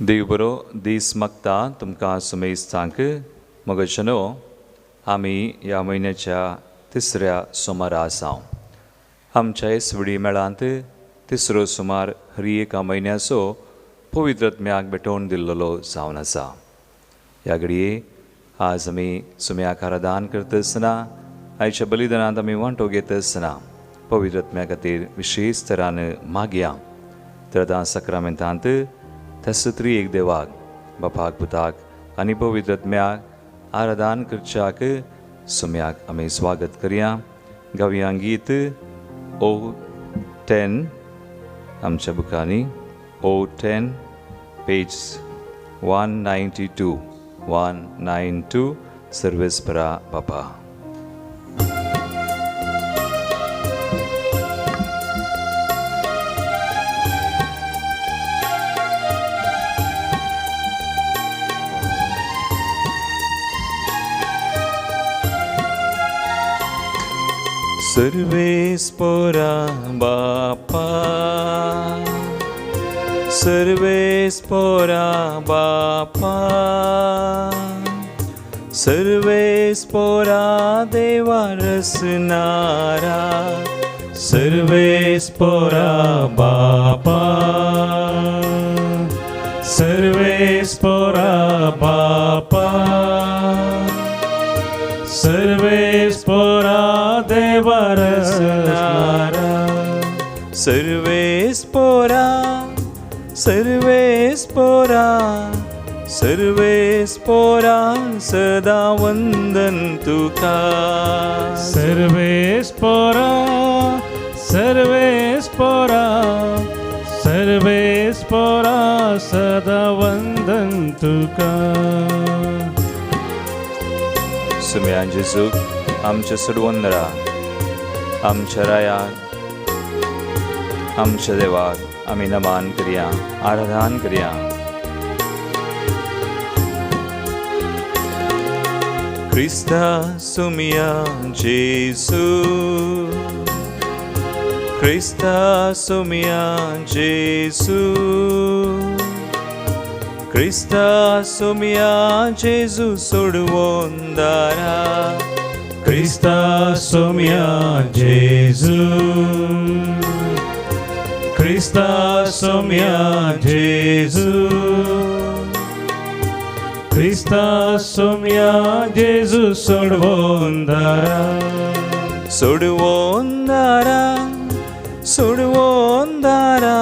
देव बरो दीस मागता तुमकां सुमेज सांग मगशनो आमी ह्या म्हयन्याच्या तिसऱ्या सोमारा आसा आमच्या एसवडी मेळांत तिसरो सुमार हरी एका म्हयन्याचो पवित्र आत्म्याक भेटोवन दिल्लो जावन आसा. ह्या घडये आज आमी सुम्याक आराधन करता आसतना आयच्या बलिदानांत आमी वांटो घेता आसतना पवित्र आत्म्या खातीर विशेश तरान मागया. तर आतां सक्रामेंतांत तसत्री एक देवाक बापाक पुताक आनी पवित्र आत्म्याक आराधन करच्याक सुम्याक आमी स्वागत करया. गावया गीत O10 आमच्या बुकांनी O10 पेज 192 सर्वेस परा बापा. सर्वेस पोरा बापा सर्वेस पोरा बापा सर्वेस पोरा देवा रसनारा सर्वेस पोरा बापा सर्वेस पोरा बापा सर्वेस पोरा देवा रसनारा सर्वेस पोरा सर्वेस पोरा सर्वेस पोरा सदा वंदन तुका सर्वेस पोरा सर्वेस पोरा सर्वेस पोरा सदा वंदन तुका. सुम्यान जेजूक आमच्या सडवंदरा आमच्या रायाक आमच्या देवाक आमी नमान करया आराधन करया. क्रिस्ता सुमिया जेसू क्रिस्ता सुमिया जेसू क्रिस्ता सुमिया जेजू सोडवोंदारा क्रिस्ता सुमिया जेजू क्रिस्ता सुमिया जेजू क्रिस्ता सुमिया जेजू सोडवोंदारा सोडवोंदारा सोडवोंदारा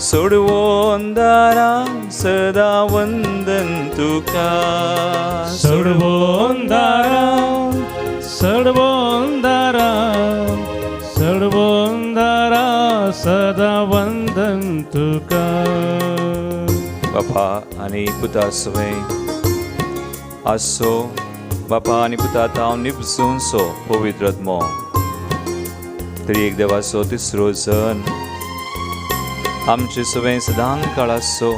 सोडवोंदारा सदा वंदन तुका सोडवोंदारा सोडवोंदारा सोडवोंदारा सदा वंदन तुका. बापा आनी पुता सुवे आसो बापा आनी पुता ताव निपसून सो पवित्र आत्मो तरी एक देवाचो तिसरो जन आमचे सुवें सदां काळ आसो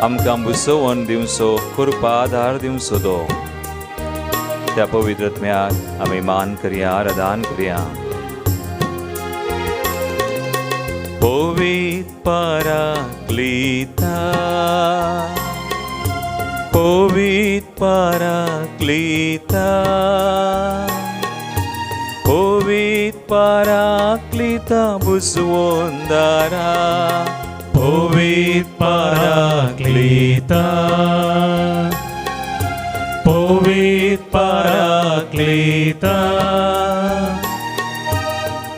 आमकां बुसवण दिवचो कृपा आदार दिवचो तो त्या पवित्र आत्म्याक आमी मान करया आराधन करया. पवित्र पाराक्लिता पवित्र पाराक्लिता पवित्र पाराक्लिता बुसवोंदारा पवित्र पाराक्लिता पवित्र पाराक्लिता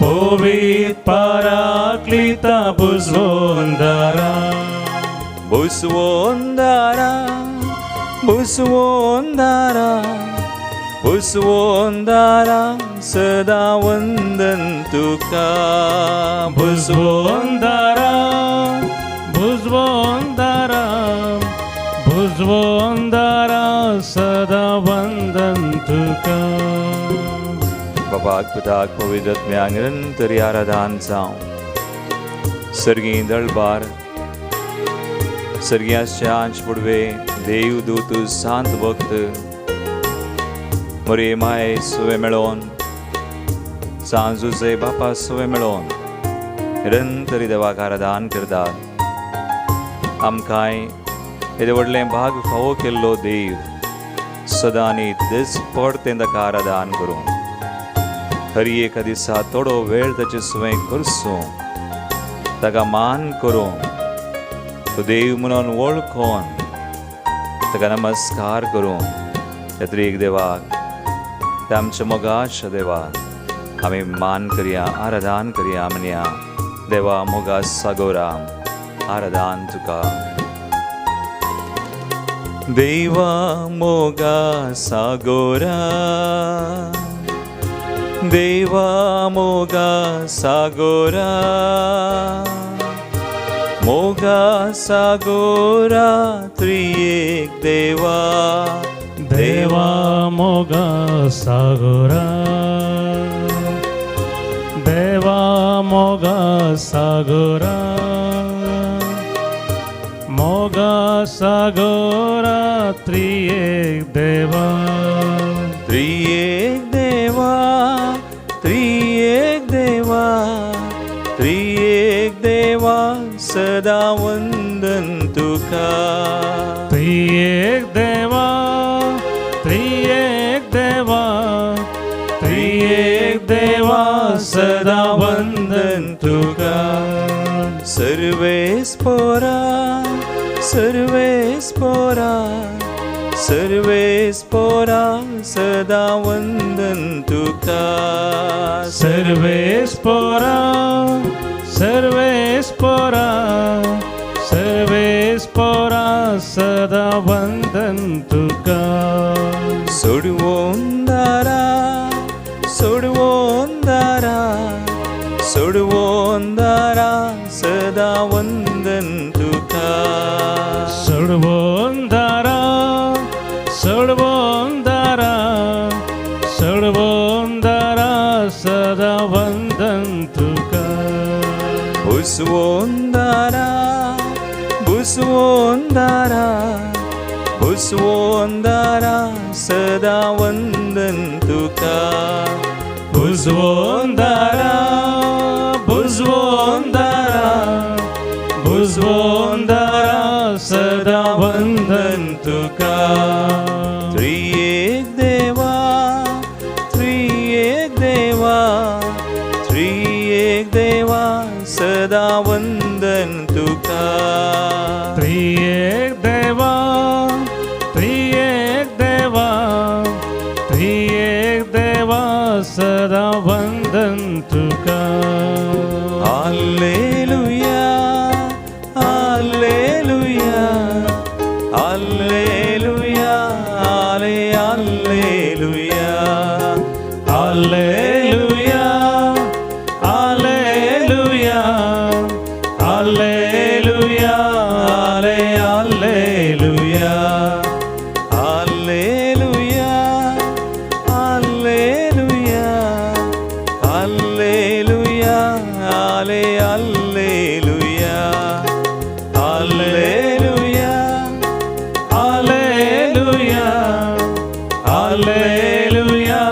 पवित्र पाराक्लिता बुसवोंदारा बुसवोंदारा बुसवोंदारा बुसवोंदारा सदा वंदन तुका बुसवोंदारा बुसवोंदारा बुसवोंदारा सदा वंदन तुका. बापाक पुताक पवित्र आत्म्याक निरंतर आराधन जावं. सर्गी दळबार सर्गियाच्या आंच पुडवे देव दूत सांत भक्त मोरे माय सुवे मेळोन सांजुचे बापा सुवे मेळोन निरंतरी देवाक आराधन करतात. आमकांय येदे व्हडलें भाग फावो केल्लो देव सदां न्ही दिसपड तें ताका आराधन करूं. हर एका दिसा थोडो वेळ ताचे सुवें करसूं ताका मान करूं तो देव म्हणून वळखून ताका नमस्कार करूं. त्या तरेक देवाक त्या आमच्या मोगाच्या देवाक आमी मान करया, आराधन करया. म्हणया देवा मोगा सागोरा आराधन तुका. देवा मोगा सागोरा, देवा मोगा सागोरा, मोगा सागोरा त्रिएक देवा. देवा मोगा सागोरा, देवा मोगा सागोरा, मोगा सागोरा त्रिएक देवा. त्रिएक देवा, त्रिएक देवा, त्रिएक देवा सदा वंदन तुका. त्रिएक देवा, त्रिएक देवा, त्रिएक देवा सदा वंदन तुका. सर्वेस्पोरा, सर्वेस्पोरा, सर्वेस्पोरा सदा वंदन तुका. सर्वेस्पोरा, सर्वेस्पोरा, सर्वेस्पोरा सदा वंदन तुका. सोडवोंदारा, सोडवोंदारा, सोडवोंदारा सदा वंदन तुका. सोडवोंदारा, सोडवोंदारा, सोडवोंदारा सदा वंदन तुका. बुसवोंदारा, बुसवोंदारा, बुसवोंदारा सदा वंदन तुका. बुजवोंदारा, बुजवोंदारा, बुजवोंदारा सदा वंदन तुका. त्रिएक देवा, त्रिएक देवा, त्रिएक देवा सदा वंदन तुका. त्रिएक देवा, त्रिएक देवा, त्रिएक देवा सदा वंदन तुका. हालेलुया, हालेलुया, हालेलुया, हाले हालेलुया, हालेलुया, हालेलुया, हालेलुया, हाले हालेलुया. हालेलुया, हालेलुया, हालेलुया, हाले हालेलुया. हालेलुया, हालेलुया, हालेलुया,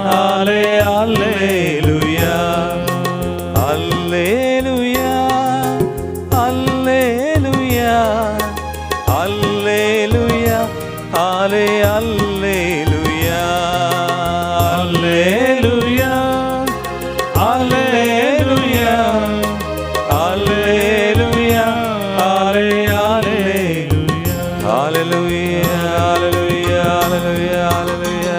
हाले हालेलुया. हालेलुया, हालेलुया, हालेलुया, हाले हालेलुया. हालेलुया, हालेलुया, हालेलुया, हाले हालेलुया. हालेलुया, हालेलुया, हालेलुया, हालेलुया.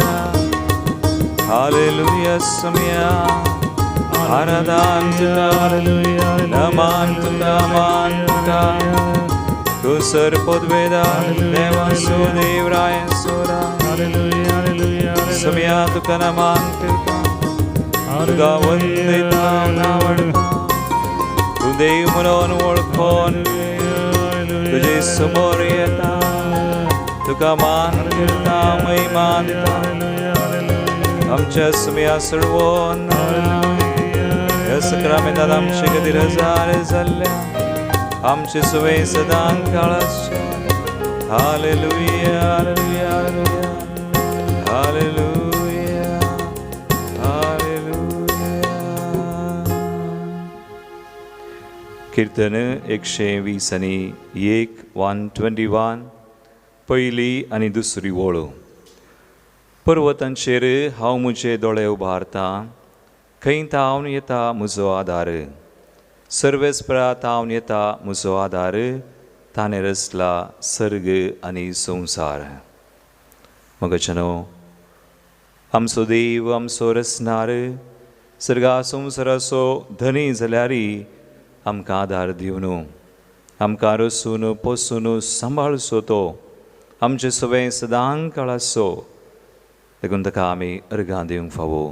हालेलुया समया आराधन तुका, नमन तुका, मान तुका. तू सर्वोद्वेदा देवा सुदेवराय सोरा. समया तुका नमन करता, तुका वंदिता नावडता. तू देव म्हणून वळखून तुझे समोर येता, तुका मान करता, महिमा दिता. आमच्या समया सर्वोन ह्या सक्रामेंतांत आमचे खातीर हजार जाल्ल्या आमचे सुवे सदां काळाचे. हालेलुया, हालेलुया, हालेलुया, हालेलुया, हालेलुया. कीर्तन 120 121 पहिली आनी दुसरी वळू. पर्वतांचेर हांव म्हजे दोळे उबारतां, खंय तावन येता म्हजो आदार. सर्वेस्परा तावन येता म्हजो आदार, ताणें रचला सर्ग आनी संवसार. मोगचनो, आमचो देव आमचो रचणार, सर्गा संवसाराचो धनी जाल्यारी आमकां आदार दिवन आमकां रचून पोसून सांबाळचो तो आमचे सगळें सदां काळाचो. देखून ताका आमी अर्गां दिवंक फावो.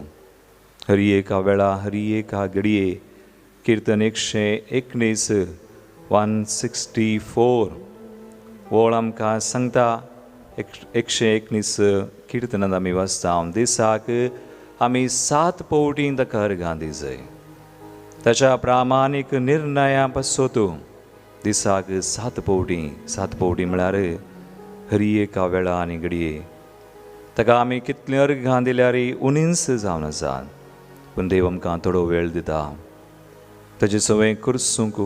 हरी एका वेळा हरी एका घडये. कीर्तन 119 164 वळ आमकां सांगता. 119 कीर्तनांत आमी वाचता, दिसाक आमी 7 पावटी ताका अर्गां दी जाय. ताच्या प्रामाणीक निर्णया पासत दिसाक 7 पावटी म्हळ्यार हरी एका वेळा आनी घडये. ताका आमी कितले अर्गां दिल्यार उणींच जावन आसात, पूण देव आमकां थोडो वेळ दिता ताचे सवय करसूंक,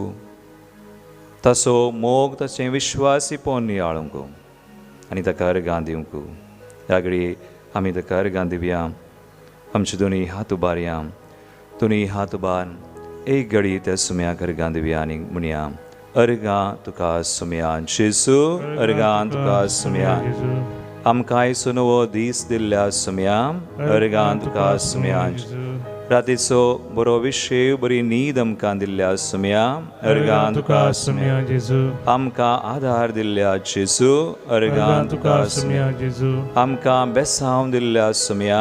ताचो मोग ताचें विश्वासीपण नियाळूंक आनी ताका अर्गां दिवंक. ह्या घडये आमी ताका अर्गां दिवया. आमचे दोनी हात उबारया. दोनी हात उबार एक घडी त्या सुम्याक अर्गां दिवया आनी म्हणया, अर्गां तुका सुम्या जेजू, अर्गां तुका सुम्या. आमकां आयचो नवो दीस दिल्ल्या सुम्या, अर्गां तुका सुम्या. रातीचो बरो विशय बरी न्हीद आमकां दिल्ल्या सुम्या, अर्गां तुका सुम्या. आमकां आदार दिल्ल्या जेजू, अर्गां तुका सुम्या. आमकां बेसांव दिल्ल्या सुम्या,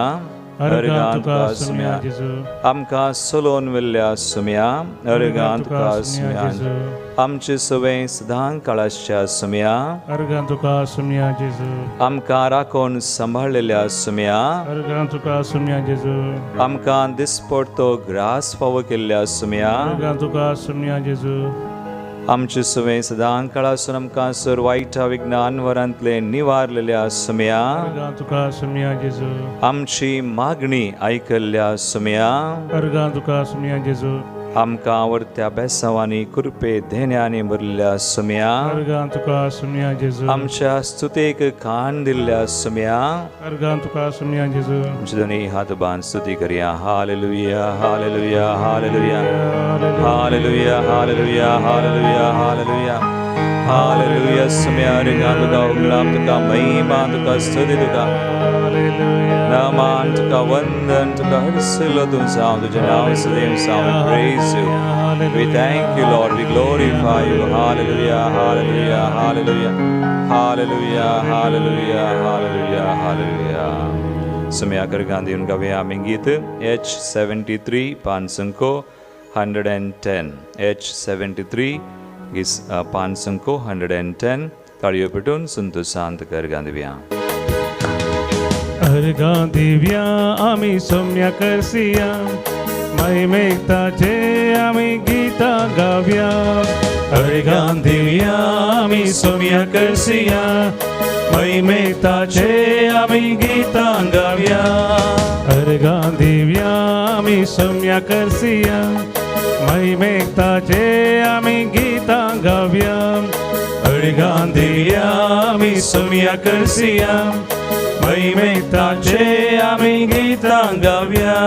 अर्गां तुका सुम्या. आमकां सोलोन व्हेल्ल्या सुम्या, अर्गां तुका सुम्या. आमचे सगळें सदां काळाच्या सुम्या, अर्गां तुका सुम्या जेजू. आमकां राखून सांबाळलेल्या सुम्या, अर्गां तुका सुम्या जेजू. आमकां दिसपडतो ग्रास फावो केल्ल्या सुम्या, अर्गां तुका सुम्या जेजू. आमचे सगळें सदां काळासून आमकां सर वायटा विज्ञान वरांतले निवारलेल्या सुम्या, अर्गां तुका सुम्या जेजू. आमची मागणी आयकल्ल्या सुम्या, अर्गां तुका सुम्या जेजू. आमकां आवडत्या बेसांवांनी कुरपे धेन्यांनी भरलेल्या सुम्या, अर्गां तुका सुम्या जेजू. आमच्या स्तुतेक खाण दिल्ल्या सुम्या, अर्गां तुका सुम्या जेजू. आमचे दोनी हात बांद स्तुती करया. हालेलुया हालेलुया हालेलुया हालेलुया हालेलुया हालेलुया हालेलुया हालेलुया. सुम्या अर्गां तुका उगलाम, तुका महिमा, तुका स्तुती, तुका नामान, तुका वंदन, तुका हरसलो तुझा हांव तुजें नांव सदैव सांग. Praise you. We thank you, Lord. We glorify you. Hallelujah, hallelujah, hallelujah, hallelujah, hallelujah, hallelujah, hallelujah. Sumya अर्गां दिवन गावया आमी गीत H73 पानसंको 110. H73 पानसंको 110. ताळयो पेटून संतोशांत अर्गां दिवया. अर्गां दिवया आमी सोम्या करसिया, महिमेताचे आमी गितां गावया. अर्गां दिवया आमी सोम्या करसिया, महिमेताचे आमी गितां गावया. अर्गां दिवया आमी सोम्या करसिया, महिमेताचे आमी गितां गावया. अर्गां दिवया आमी सोम्या करसिया, महिमेताचे आमी गितां गावया.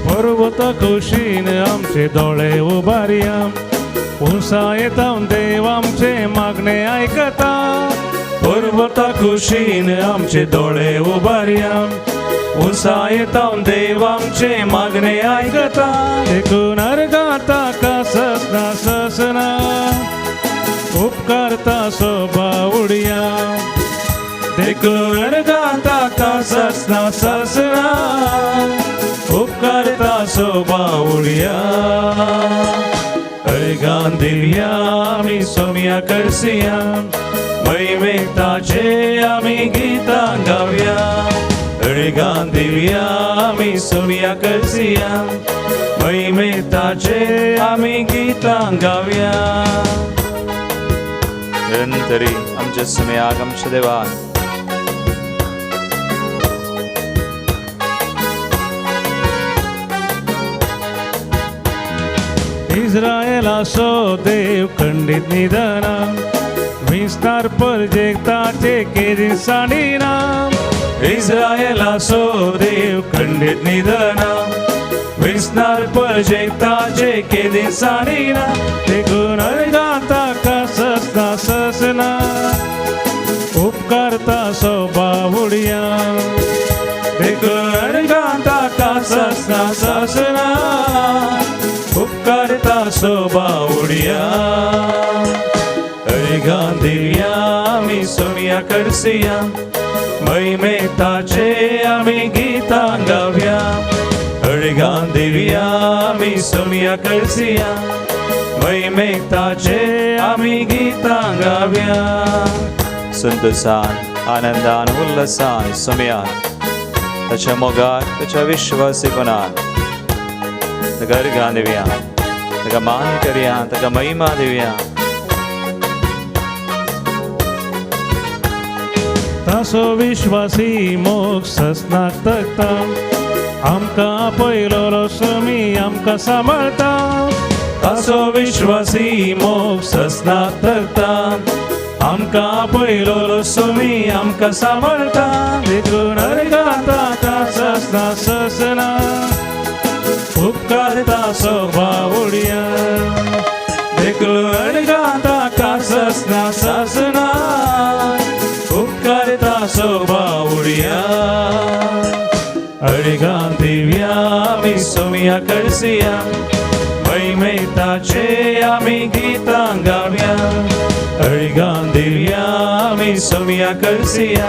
पर्वत कुशीन आमचे दोळे उबारया, उंचा येता देव आमचे मागणे आयकता. पर्वत कुशीन आमचे दोळे उबारया, उंचा येता देव आमचे मागणे आयकता. देखून अर्गां ताका ससना ससना, उपकारता सोबा उडया. देखून अर्गां ताका ससना ससना, उपकारता सोबा उडया. अर्गां दिवया आमी सोम्या करसिया, महिमेताचे आमी गितां गावया. अर्गां दिवया आमी सोम्या करसिया, महिमेताचे आम्ही गीतां गावया. निरंतरी आमचे सुमयाक आमच्या देवान इस्रायेलाचो देव खंडीत निधना, विस्तार परजेक्ताचे केदी साडिना. इस्रायेलाचो देव खंडीत निधना, विस्तार परजेक्ताचे केदी साडिना. देखून अनगाता का ससना ससना, उपकारता स्वभावुडिया. देखून अनगाता का ससना ससना, उपकारता स्वभावुडिया. अळगां दिव्या आमी सोनिया करसिया, महिमेताचे आमी गीतां गावया. अळगां दिव्या आमी सोनिया करसिया, महिमेताचे आमी गीतां गावया. संतोषान आनंदान उल्हासान सुमयान ताच्या मोगाक ताच्या विश्वासीपणान ताका अर्घां दिवया, ताका मान करया, ताका महिमा दिवया. तासो विश्वासी मोग ससनाक तकता, आमकां आपयलोलो सुमी आमकां सांबाळता. तासो विश्वासी मोग ससनाक तकता, आमकां आपयलोलो सुमी आमकां सांबाळता. देखून अर्घाता का ससना ससना, उपकारता स्वभावुडिया. देखून अर्घाता का ससना ससना, उपकारता स्वभावुडिया. अळगां दिव्या आमी सोमिया करसिया, महिमेताचे आमी गीतां गावया. अळगां दिव्या आमी सोमिया करसिया,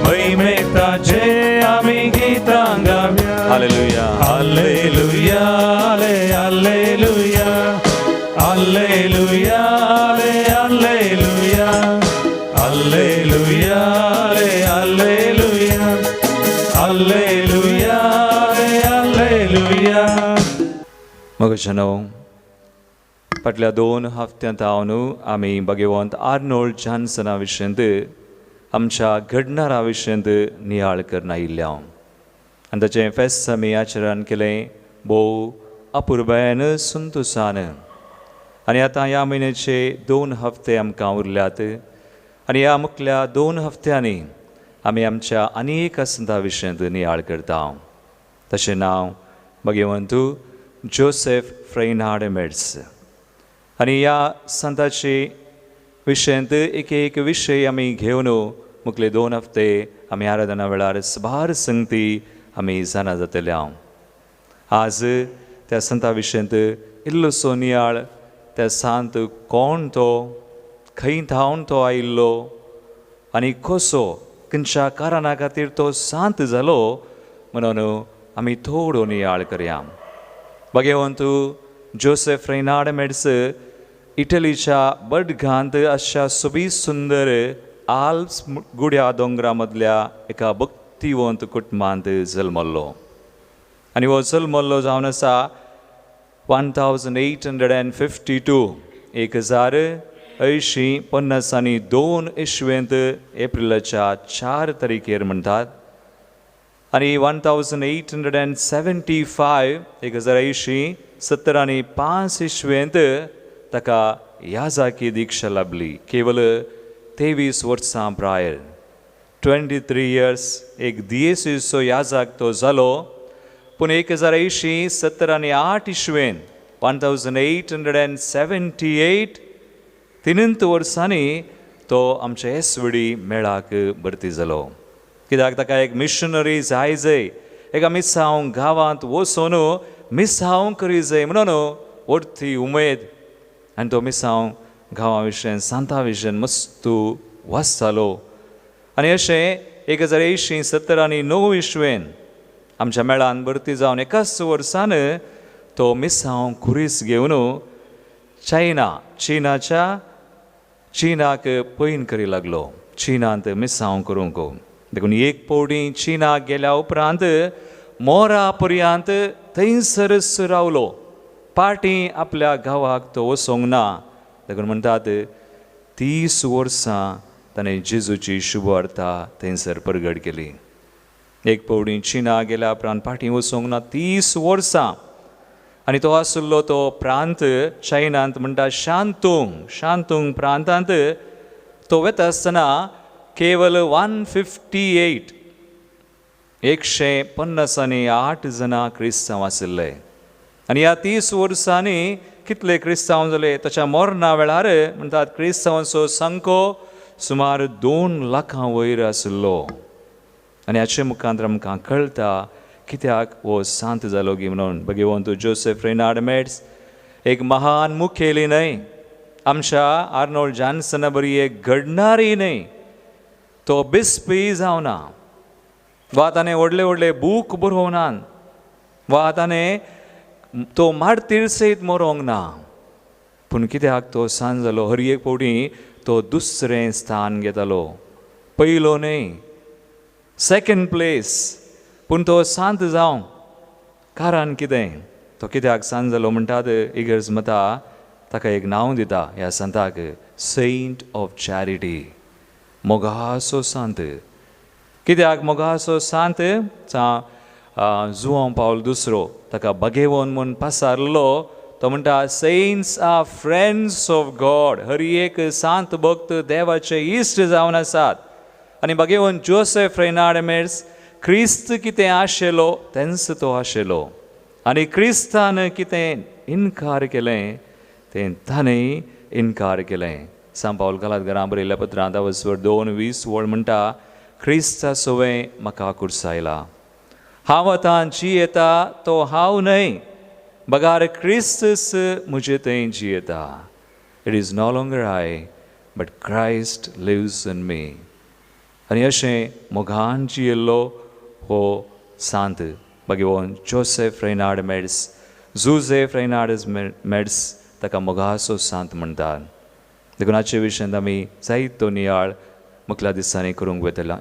महिमेताचे आमी गीतां गावया. हालेलुया हालेलुया हालेलुया हालेलुया हालेलुया हालेलुया हालेलुया हालेलुया हालेलुया. मगजनो फाटल्या 2 हफ्त्यांत हांव आमी भगवंत आर्नोल्ड जॉन्सना विशयंत आमच्या घडणारा विशयंत नियाळ करन आयिल्ले हांव. आनी ताचें फेस्त आमी आचरण केलें भोव अपुर्बायेन संतोशान. आनी आतां ह्या म्हयन्याचे 2 हफ्ते आमकां उरल्यात. आनी ह्या मुखल्या 2 हफ्त्यांनी आमी आमच्या आनी एक संता विशयंत नियाळ करता. ताचें नांव भगवंतू जोसेफ फ्रेनार्ड मेड्स. आनी ह्या संताचे विशयंत एक विशय आमी घेवन मुखले 2 हफ्ते आमी आराधना वेळार सबार संगती आमी जाणा जातले हांव. आज त्या संता विशयंत इल्लोसो नियाळ, त्या सांत कोण तो, खंय थावन तो आयिल्लो आनी कसो खंयच्या कारणा खातीर तो सांत जालो म्हणून आमी थोडो नियाळ करया. भगवंतू जोसेफ फ्रेनार्ड मेड्स इटलीच्या बडगांत अशा सोबीत सुंदर आल्प्स गुड्या दोंगरा मदल्या एका भक्तिवंत कुटुंबांत जल्मल्लो. आनी हो जल्मल्लो जावन आसा 1852 1852 इस्वेंत एप्रिलाच्या 4 तारीखेर म्हणटात. आनी 1875 1705 इस्वेंत ताका याजाकी दिक्षा लाभली. केवळ 23 वर्सां प्रायर 23 years एक दियेसीचो याजाक तो जालो. पूण 1808 इस्वेंत 1878 तिनंत वर्सांनी तो आमच्या एसवडी मेळाक भरती जालो. कित्याक ताका एक मिशनरी जाय एका मिसांव गांवांत वचून मिसांव करी जाय म्हणून व्हडती उमेद. आनी तो मिसांव गांवा विशयन सांता विशयन मस्त वाचतालो. आनी अशें 1809 इस्वेंत आमच्या मेळान भरती जावन एकाच वर्सान तो मिसांव खुरीस घेवन चीनाक पयन करी लागलो. चीनांत मिसांव करूंक देखून एक पावटी चीनाक गेल्या उपरांत मोरा पर्यंत थंयसरच रावलो. पाटी आपल्या गांवाक तो वचोंक ना. देखून म्हणटात 30 वर्सां ताणें जेजूची शुभार्था थंयसर प्रगट केली. एक पवडी चिना गेल्या उपरांत पाटी वचोंक ना 30 वर्सां. आनी तो आसलो तो प्रांत चायनांत म्हणटा शांतुंग प्रांतांत तो वता आसतना केवल 158 जाणां क्रिस्तांव आशिल्ले. आनी ह्या 30 वर्सांनी कितले क्रिस्तांव जाले. ताच्या मरणा वेळार म्हणटात क्रिस्तांवांचो संख्यो सुमार 2 लाखां वयर आशिल्लो. आनी हाचे मुखांतर आमकां कळटा कित्याक हो सांत जालो गी म्हणून. भगवंत जोसेफ रेनार्ड मेड्स एक महान मुखेली न्हय, आमच्या आर्नोल्ड जॉन्सना बरी एक घडणारी न्हय. तो बिस्पी जावना, वा ताणें व्हडले व्हडले बूक बरोवनात, वा ताणें तो मार्तीर सयत मरोंक ना. पूण कित्याक तो सांत जालो. हर एक फावटी तो दुसरें स्थान घेतालो. पयलो न्हय, सेकंड प्लेस. पूण तो सांत जावं कारण कितें? तो कित्याक सांत जालो म्हणटात इगर्ज मता ताका एक नांव दिता ह्या संताक, सेंट ऑफ चॅरिटी, मोगाचो सांत. कित्याक मोगाचो सांत? जुआंव पावल दुसरो ताका भगेवन म्हूण पासारलो. तो म्हणटा saints are friends of God. हर एक सांत भक्त देवाचे इश्ट जावन आसात. आनी भगेवन जोसेफ रेनार्ड मेड्स क्रिस्त कितें आशिल्लो तेंच तो आशिल्लो. आनी क्रिस्तान कितें इन्कार केलें तें ताणें इन्कार केलें. सांत पावल गलातकारांक बरयल्ल्या पत्रांत 2:20 म्हणटा क्रिस्ता सोवें म्हाका कुर्सायला. हांव आतां जियेता तो हांव न्हय, बगार क्रिस्तस म्हजे थंय जियेता. It is no longer I but Christ lives in me. आनी अशें मोगान जियेल्लो हो सांत भगवंत Joseph Freinademetz. Joseph Freinademetz ताका मोगाचो सांत म्हणटात. देखून हाचे विशयांत आमी जायतो नियाळ मुखल्या दिसांनी करूंक वयतले.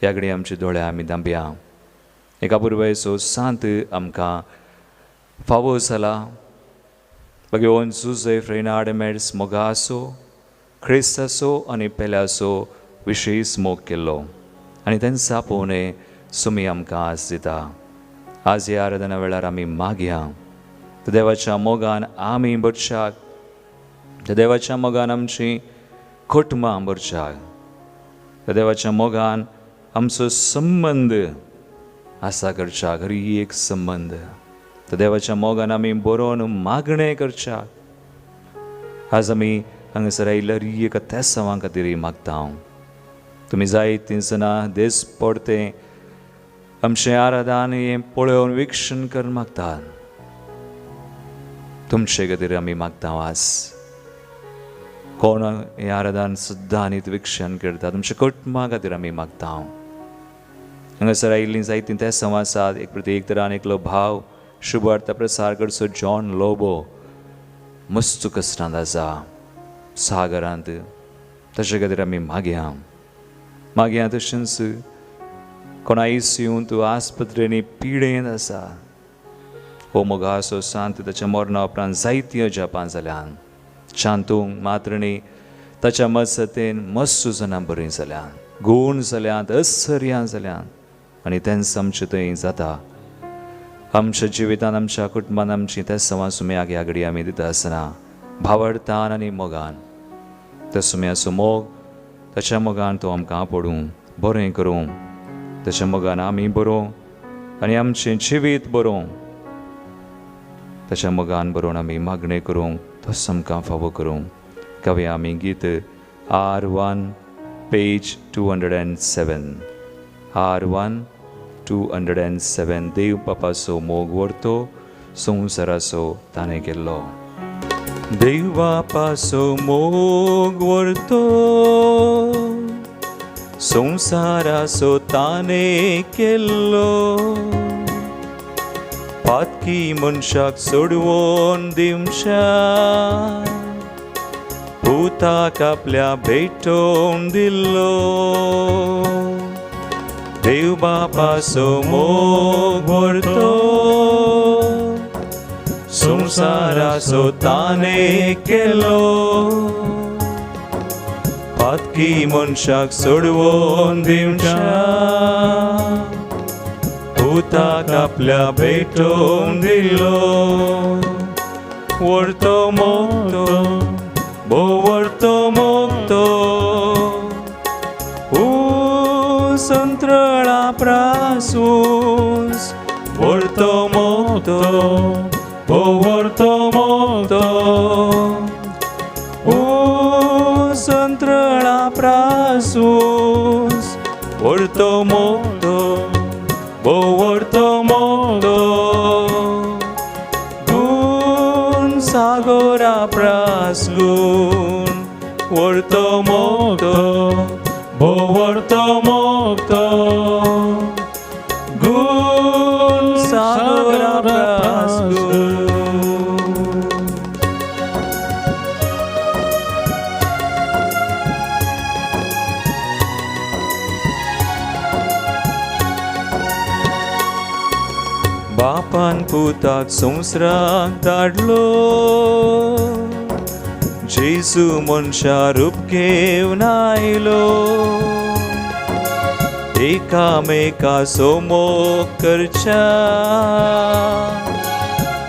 ह्या घडये आमचे दोळे आमी धांपया. एका पुर्वेचो सांत आमकां फावो जाला. भगवंत जोसेफ रेनार्ड मेड्स मोगाचो, क्रिस्ताचो आनी पेल्याचो विशेश मोग केल्लो. आनी तेंचा पोवणे सुमी आमकां आज दिता. आज ह्या आराधना वेळार आमी मागया देवाच्या मोगान आमी भरच्याक, देवाच्या मोगान आमची कुटुंबां भरच्याक, देवाच्या मोगान आमचो संबंद आसा करच्याक. हर एक संबंध देवाच्या मोगान आमी बरोवन मागणें करच्याक. आज आमी हांगासर आयिल्ल्या एका तेसावां खातीर मागता हांव. तुमी जायतीं जाणां देस पडतें आमचें आराधन हें पळोवन विक्षण करून मागतात. तुमचे खातीर आमी मागता आज. कोण हें आराधन सुद्दां न्ही विक्षण करता तुमच्या कुटुंबा खातीर आमी मागता हांव. हांगासर आयिल्लीं जायतीं तेसावां आसात. एक प्रत्येक तरान एकलो भाव शुभार्थ प्रसार करचो जॉन लोबो मस्त कश्टांत आसा सागरांत. ताचे खातीर आमी मागया. तशेंच कोण आयसीयूंत आस्पत्रेनी पिडेंत आसा. हो मोगाचो सांत ताच्या मरणा उपरांत जायतीं जपां जाल्यान. शांतूंक मात्रणी ताच्या मजतेन मस्त जाणां बरीं जाल्यान, गूण जाल्यात, ऐश्वर्यां जाल्यान. आनी तेंच आमचें थंय जाता. आमच्या जिवितान आमच्या कुटुंबान आमची त्या सवां सुम्याक ह्या घडी आमी दिता आसतना भावार्थान आनी मोगान त्या सुम्याचो मोग, ताच्या मोगान तो आमकां पडूं बरें करूं. ताच्या मोगान आमी बरोवं आनी आमचें जिवीत बरोवं. ताच्या मोगान बरोवन आमी मागणें करूंक तोच आमकां फावो करूं. कव्या आमी गीत R1 पेज 207. R1 207. देव बापाचो मोग व्हरतो संवसाराचो ताणें केल्लो. देव बापाचो मोग व्हरतो संवसाराचो ताणें केल्लो. पातकी मनशाक सोडवून दिवच्या भुताक आपल्या भेटोवन दिल्लो. देव बापाचो मोग व्हरतो संसाराचो ताणे केलो पातकी मनशाक सोडवून दिवच्या भूताक आपल्या भेटोवन दिलो व्हरतो मोगतो व्हरतो मोगतो संत्रळा प्रासूस व्हरतो मोगतो व्हरतो मोगतो संत्रळा प्रासूस व्हरतो मोगतो व्हरतो मोगतो गुण सागोरा प्रासगुण व्हरतो मोगतो व्हरतो मोगतो गुण सागोरा प्रासगुण बापान पुताक संवसाराक धाडलो जेजू मनशा रूप घेवन आयलो एकामेकाचो मोग करच्या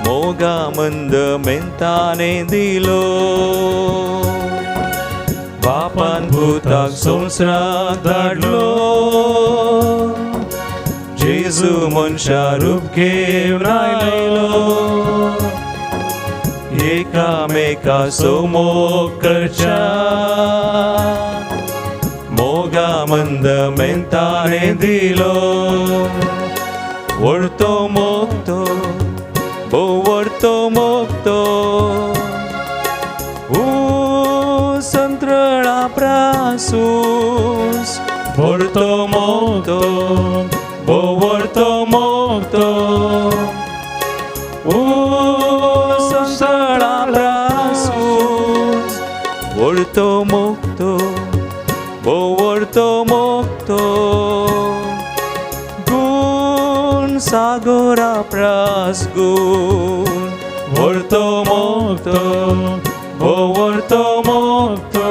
मोगा मंद मेंताने दिलो बापान पुताक संवसाराक धाडलो जेजू मनशा रूप घेवन आयलो एकामेकाचो मोग करच्या मोगा मंद मेंताने दिलो व्हरतो मोगतो व्हरतो मोगतो संत्रळा प्रासूस व्हरतो मोगतो व्हरतो मोगतो संत्रळा प्रासूस व्हरतो मोगतो व्हरतो मोगतो गुण सागोरा प्रासगुण व्हरतो मोगतो व्हरतो मोगतो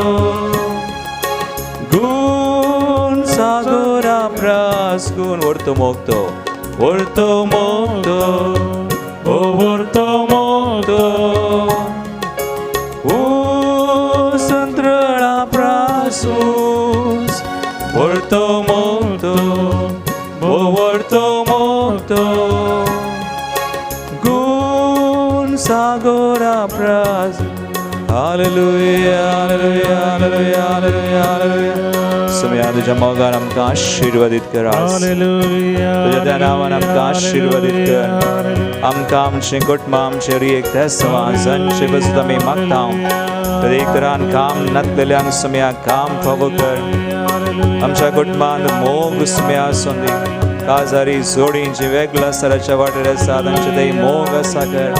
गुण सागोरा प्रासगुण व्हरतो मोगतो व्हरतो मोगतो व्हरतो मोगतो संत्रळा प्रासूस व्हरतो मोगतो व्हरतो मोगतो गुण सागोरा प्रास हालेलुया हालेलुया हालेलुया हालेलुया हालेलुया समय तुझ्या मोगान आमकां आशीर्वादीत कर तुझ्या त्या नावान आमकां आशीर्वादीत कर आमकां आमचे कुटुंब आमचे रियेक त्या समाजांचे बसून आमी मागता तरेकरान काम नातलेल्यांक सुम्याक काम फावो कर आमच्या कुटुंबांत मोग सुम्या आसून दी काजारी जोडींची वेगळ्या स्तराच्या वाटेर आसा तांचे थंय मोग आसा कर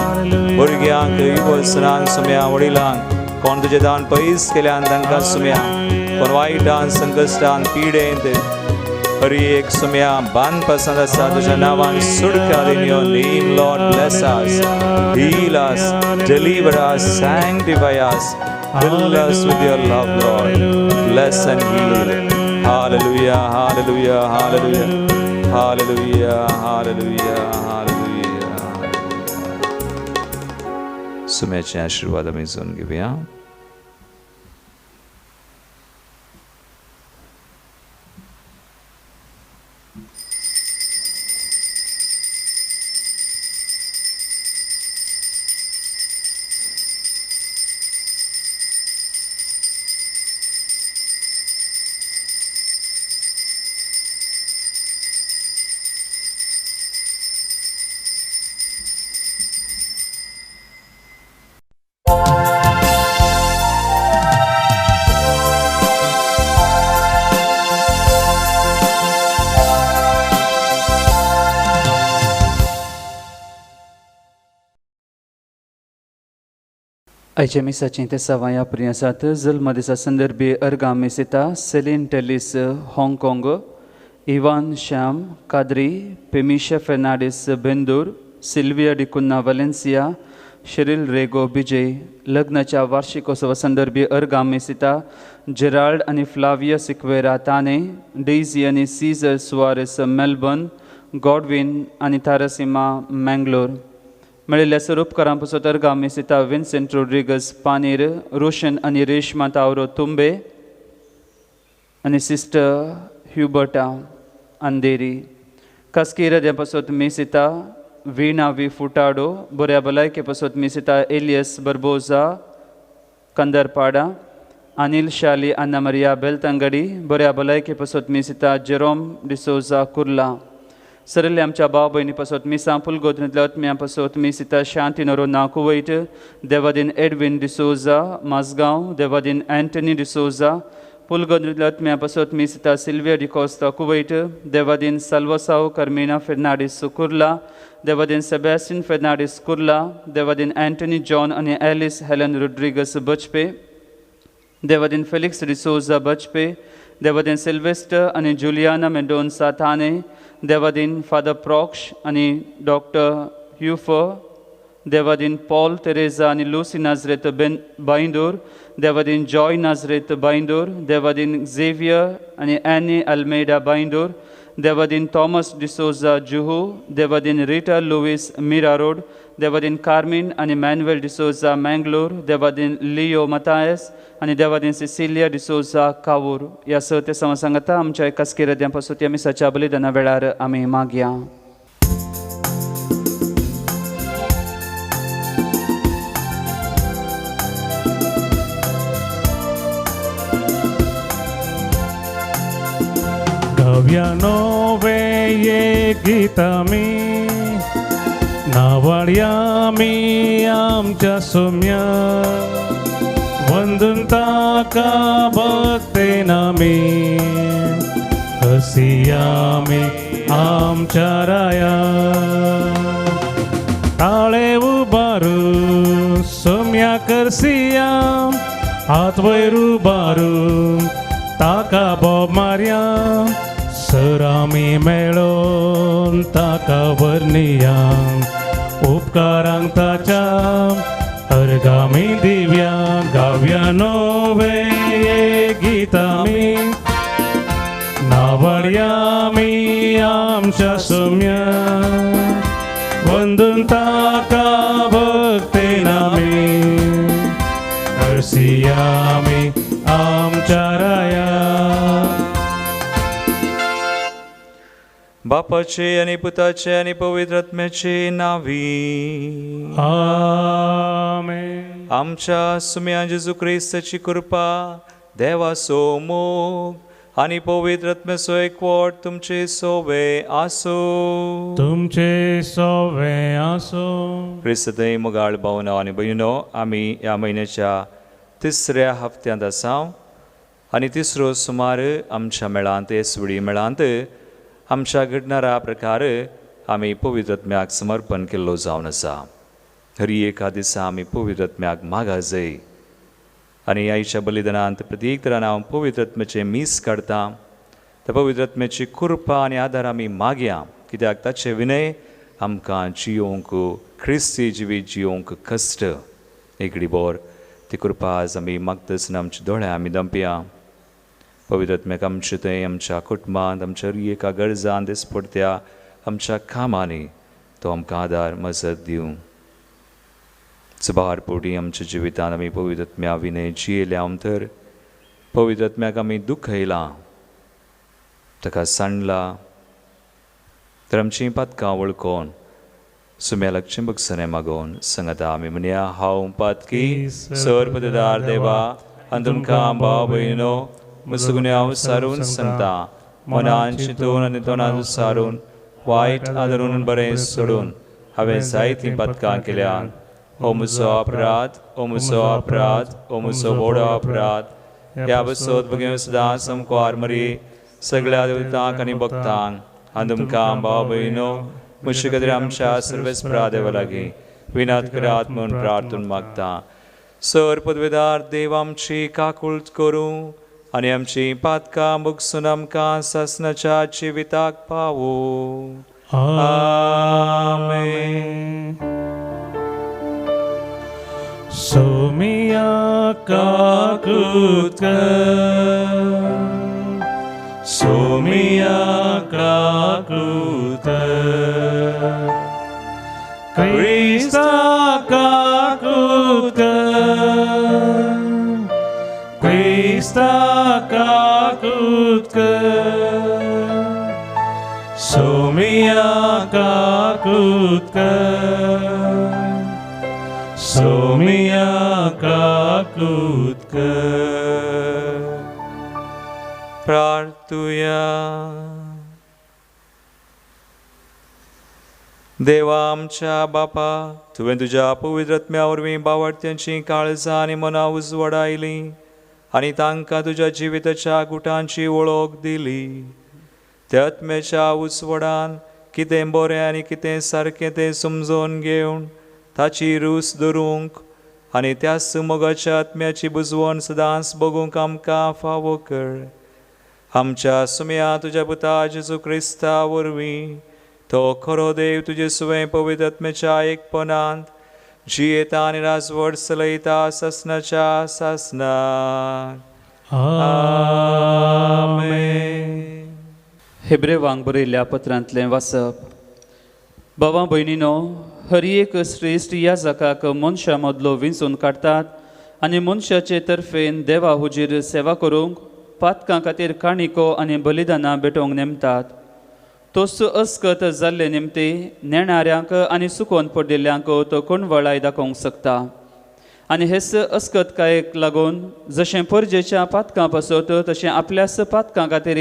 भुरग्यांक युवसनांक सुम्या वडिलांक कोण तुजें दान पयस केल्यान तांकां सुम्या कोण वायटान संकश्टान पिडेंत हरी एक सुम्या बांद पसंद आसा तुज्या नांवान सुटका in your name Lord bless us heal us deliver us sanctify us fill us with your love Lord bless and heal hallelujah hallelujah hallelujah hallelujah hallelujah hallelujah सुम्याचे आशीर्वाद आमी जावन घेवया आयच्या मिसाचें ते सवाया प्रियसात जल्म दिसा संदर्भी अर्गामेसिता सेलीन टेलिस हाँगकाँग Ivan Sham Kadri, Pemisha Fernandes Bendur, Silvia Dicunna Valencia, Cheryl Rego Bijay, लग्नाच्या वार्षिकोत्सवासंदर्भी अर्गाम मेसिता जेराल्ड आणि फ्लाविया सिक्वेरा ताने, डेझी आणि सीझर सुआरेस मेलबर्न, गॉडविन आणि तारसिमा मँगलोर. मेळिल्ल्या स्वरूपकारां पासत अर्गाम मेसिता विन्सेंट रोड्रिगस पानीर, रोशन आणि रेशमा तावरो तुंबे आणि सिस्टर ह्युबर्टा अंधेरी. कास्कीर पासत मेसिता वीणा वी फुटाडो, बऱ्या भलायके पासत मेसिता एलियस बर्बोजा कंदरपाडा, अनिल शाली अन्ना मरिया बेलतंगडी, बऱ्या भलायके पासत मेसिता जेरोम डिसोजा कुर्ला. सरले आमच्या भाव भयणी पासत मिसां पुलगोदनींतल्या आत्म्या पासत मेसिता शांती नरोना कुवैट, देवादीन एडविन डिसोजा माजगांव, देवादीन अँटनी डिसोजा, पुलगोदनींतल्या आत्म्या पासत मेसिता सिल्विया डिकोस्ता कुवैट, देवादीन साल्वासाव कार्मिना फेर्नांडीस कुर्ला, देवादीन सेबॅस्टिन फेर्नांडीस कुर्ला, देवादीन अँटनी जॉन आणि ॲलिस हेलन रोड्रिगस बचपे, देवादीन फेलिक्स डिसोजा बचपे, देवादीन सिल्वेस्टर आणि जुलियाना मेंडोन्सा थाने, देवादीन फादर प्रॉक्श आणि डॉक्टर ह्युफर, देवादीन पॉल तेरेजा आणि लुसी नाझरेत बाईंदूर, देवादीन जॉय नाझरेत बाईंदूर, देवादीन झेवियर आणि ॲनी अल्मेडा बाईंदूर, देवादीन थॉमस डिसोजा जुहू, देवादीन रिटा लुईस मीरा रोड, देवादीन कार्मिन आणि मॅन्युएल डिसोजा मँगलोर, देवादीन लिओ मतायस आणि देवादीन सिसिलिया डिसोजा कावूर. ह्या सते सांगता आमच्या कास्केरद्यांपासून आमी सच्या बलिदाना वेळार आमी मागया. Gaviano veye gitami, nawaryami amcha sumya, vandun taka bhakte nami, hasiyami amcha raya. Tale ubaru sumya karsiyam, atvairu baru taka bob maryam, सरामी मेळोन ताका वर्णिया, उपकारांक ताच्या अर्गामी दिव्या. गाव्यानो वेये गीतामी, नावड्यामी आमच्या सौम्या, वंदून ताका भक्ते नामी, हरसियामी आमच्या राया. बापाचे आणि पुताचे आणि पवित्र आत्म्याचे नावी. आमेन. आमच्या सुम्या जेजू ख्रिस्ताची कृपा, देवाचो मोग आणि पवित्र आत्म्याचो एकवट तुमचे सोवे आसो. तुमचे सोवे आसो. ख्रिस्तय मुगाळ भावनो आणि भयणो, आमी ह्या म्हयन्याच्या तिसऱ्या हप्त्यांत आसा आणि तिसरो सुमार आमच्या मेळांत येसुडी मेळांत आमच्या घडणारा प्रकार आमी पवित्र आत्म्याक समर्पण केल्लो जावन आसा. हर एका दिसा आमी पवित्र आत्म्याक मागा जाय आनी आयच्या बलिदानांत प्रत्येक तरान हांव पवित्र आत्म्याचें मीस काडटा. त्या पवित्र आत्म्याची कृपा आनी आदार आमी मागया, कित्याक ताचे विनय आमकां जियोंक ख्रिस्ती जिवीत जियोंक कश्ट एकडी बोर. ती कृपा आज आमी मागतना आमचे दोळे आमी दंपया. पवित्र आत्म्याक आमचे थंय आमच्या कुटुंबांत, आमच्या एका गरजांत, दिसपडत्या आमच्या कामांनी तो आमकां आदार मजत दिवं. सुबार पोटी आमच्या जिवितांत आमी पवित्र आत्म्या विनय जियेल्या तर पवित्र आत्म्याक आमी दुखयलां, ताका सांडला, तर आमचीं पातकां वळखोन सुम्या लागचें बगसणें मागोवन सांगता आमी म्हणया. हांव पातकी सर्पदार देवा आनी तुमकां भाव भयणो मुसगुणे हांव सारून सांगता, मनान चिंतून आनी तोंडान सारून वायट आदरून बरें सोडून हांवें जायतीं पातकां केल्यात. हो म्हजो अपराध, हो म्हजो अपराध, हो म्हजो व्हडलो अपराध. ह्या बसत बघून सदां समकार मरी सगळ्या देवतांक आनी भक्तांक आनी तुमकां भाव भयणो म्हजे खातीर आमच्या सर्वेस्परा देवा लागीं विनात करात म्हूण प्रार्थना मागता. सर पदवेदार देव आमची काकूळट करूं आनी आमची पातकां मुगसून आमकां ससनाच्या जिविताक पावो. आमेन. सोमिया काकुत सोमिया काकुत Krista kakutka Krista kakutka Somia kakutka Somia kakutka प्रार्थुया. देवा आमच्या बापा, तुवें तुज्या पवित्र आत्म्या वरवीं बावडत्यांची काळजां आनी मनां उजवाडायलीं आनी तांकां तुज्या जिविताच्या गुटांची वळख दिली. त्या आत्म्याच्या उजवाडान कितें बरें आनी कितें सारकें तें समजून घेवन ताची रूच धरूंक आनी त्या मोगाच्या आत्म्याची बुजवण सदांच बगूंक आमकां फावो कर. आमच्या सुम्या तुज्या पुता जेजू क्रिस्ता वरवीं तो खरो देव तुजे सुवें पवित्र आत्म्याच्या एकपणांत जियेता आनी राजवट चलयता ससनाच्या सासनार. आमेन. हेब्रेवांक बरयल्ल्या पत्रांतलें वाचप. भावां भयणीनो, हर एक श्रेश्ठ याजकाक मनशा मदलो विंचून काडटात आनी मनशाचे तर्फेन देवा हुजीर सेवा करूंक पातकां खातीर काणिको आनी बलिदानां भेटोवंक नेमतात. तोच अस्कत जाल्ले निमते नेणाऱ्यांक आनी सुकोवन पडिल्ल्यांक तो कोणवळाय दाखोवंक शकता. आनी हेच अस्कतकायेक लागून जशें परजेच्या पातकां पासत तशें आपल्याच पातकां खातीर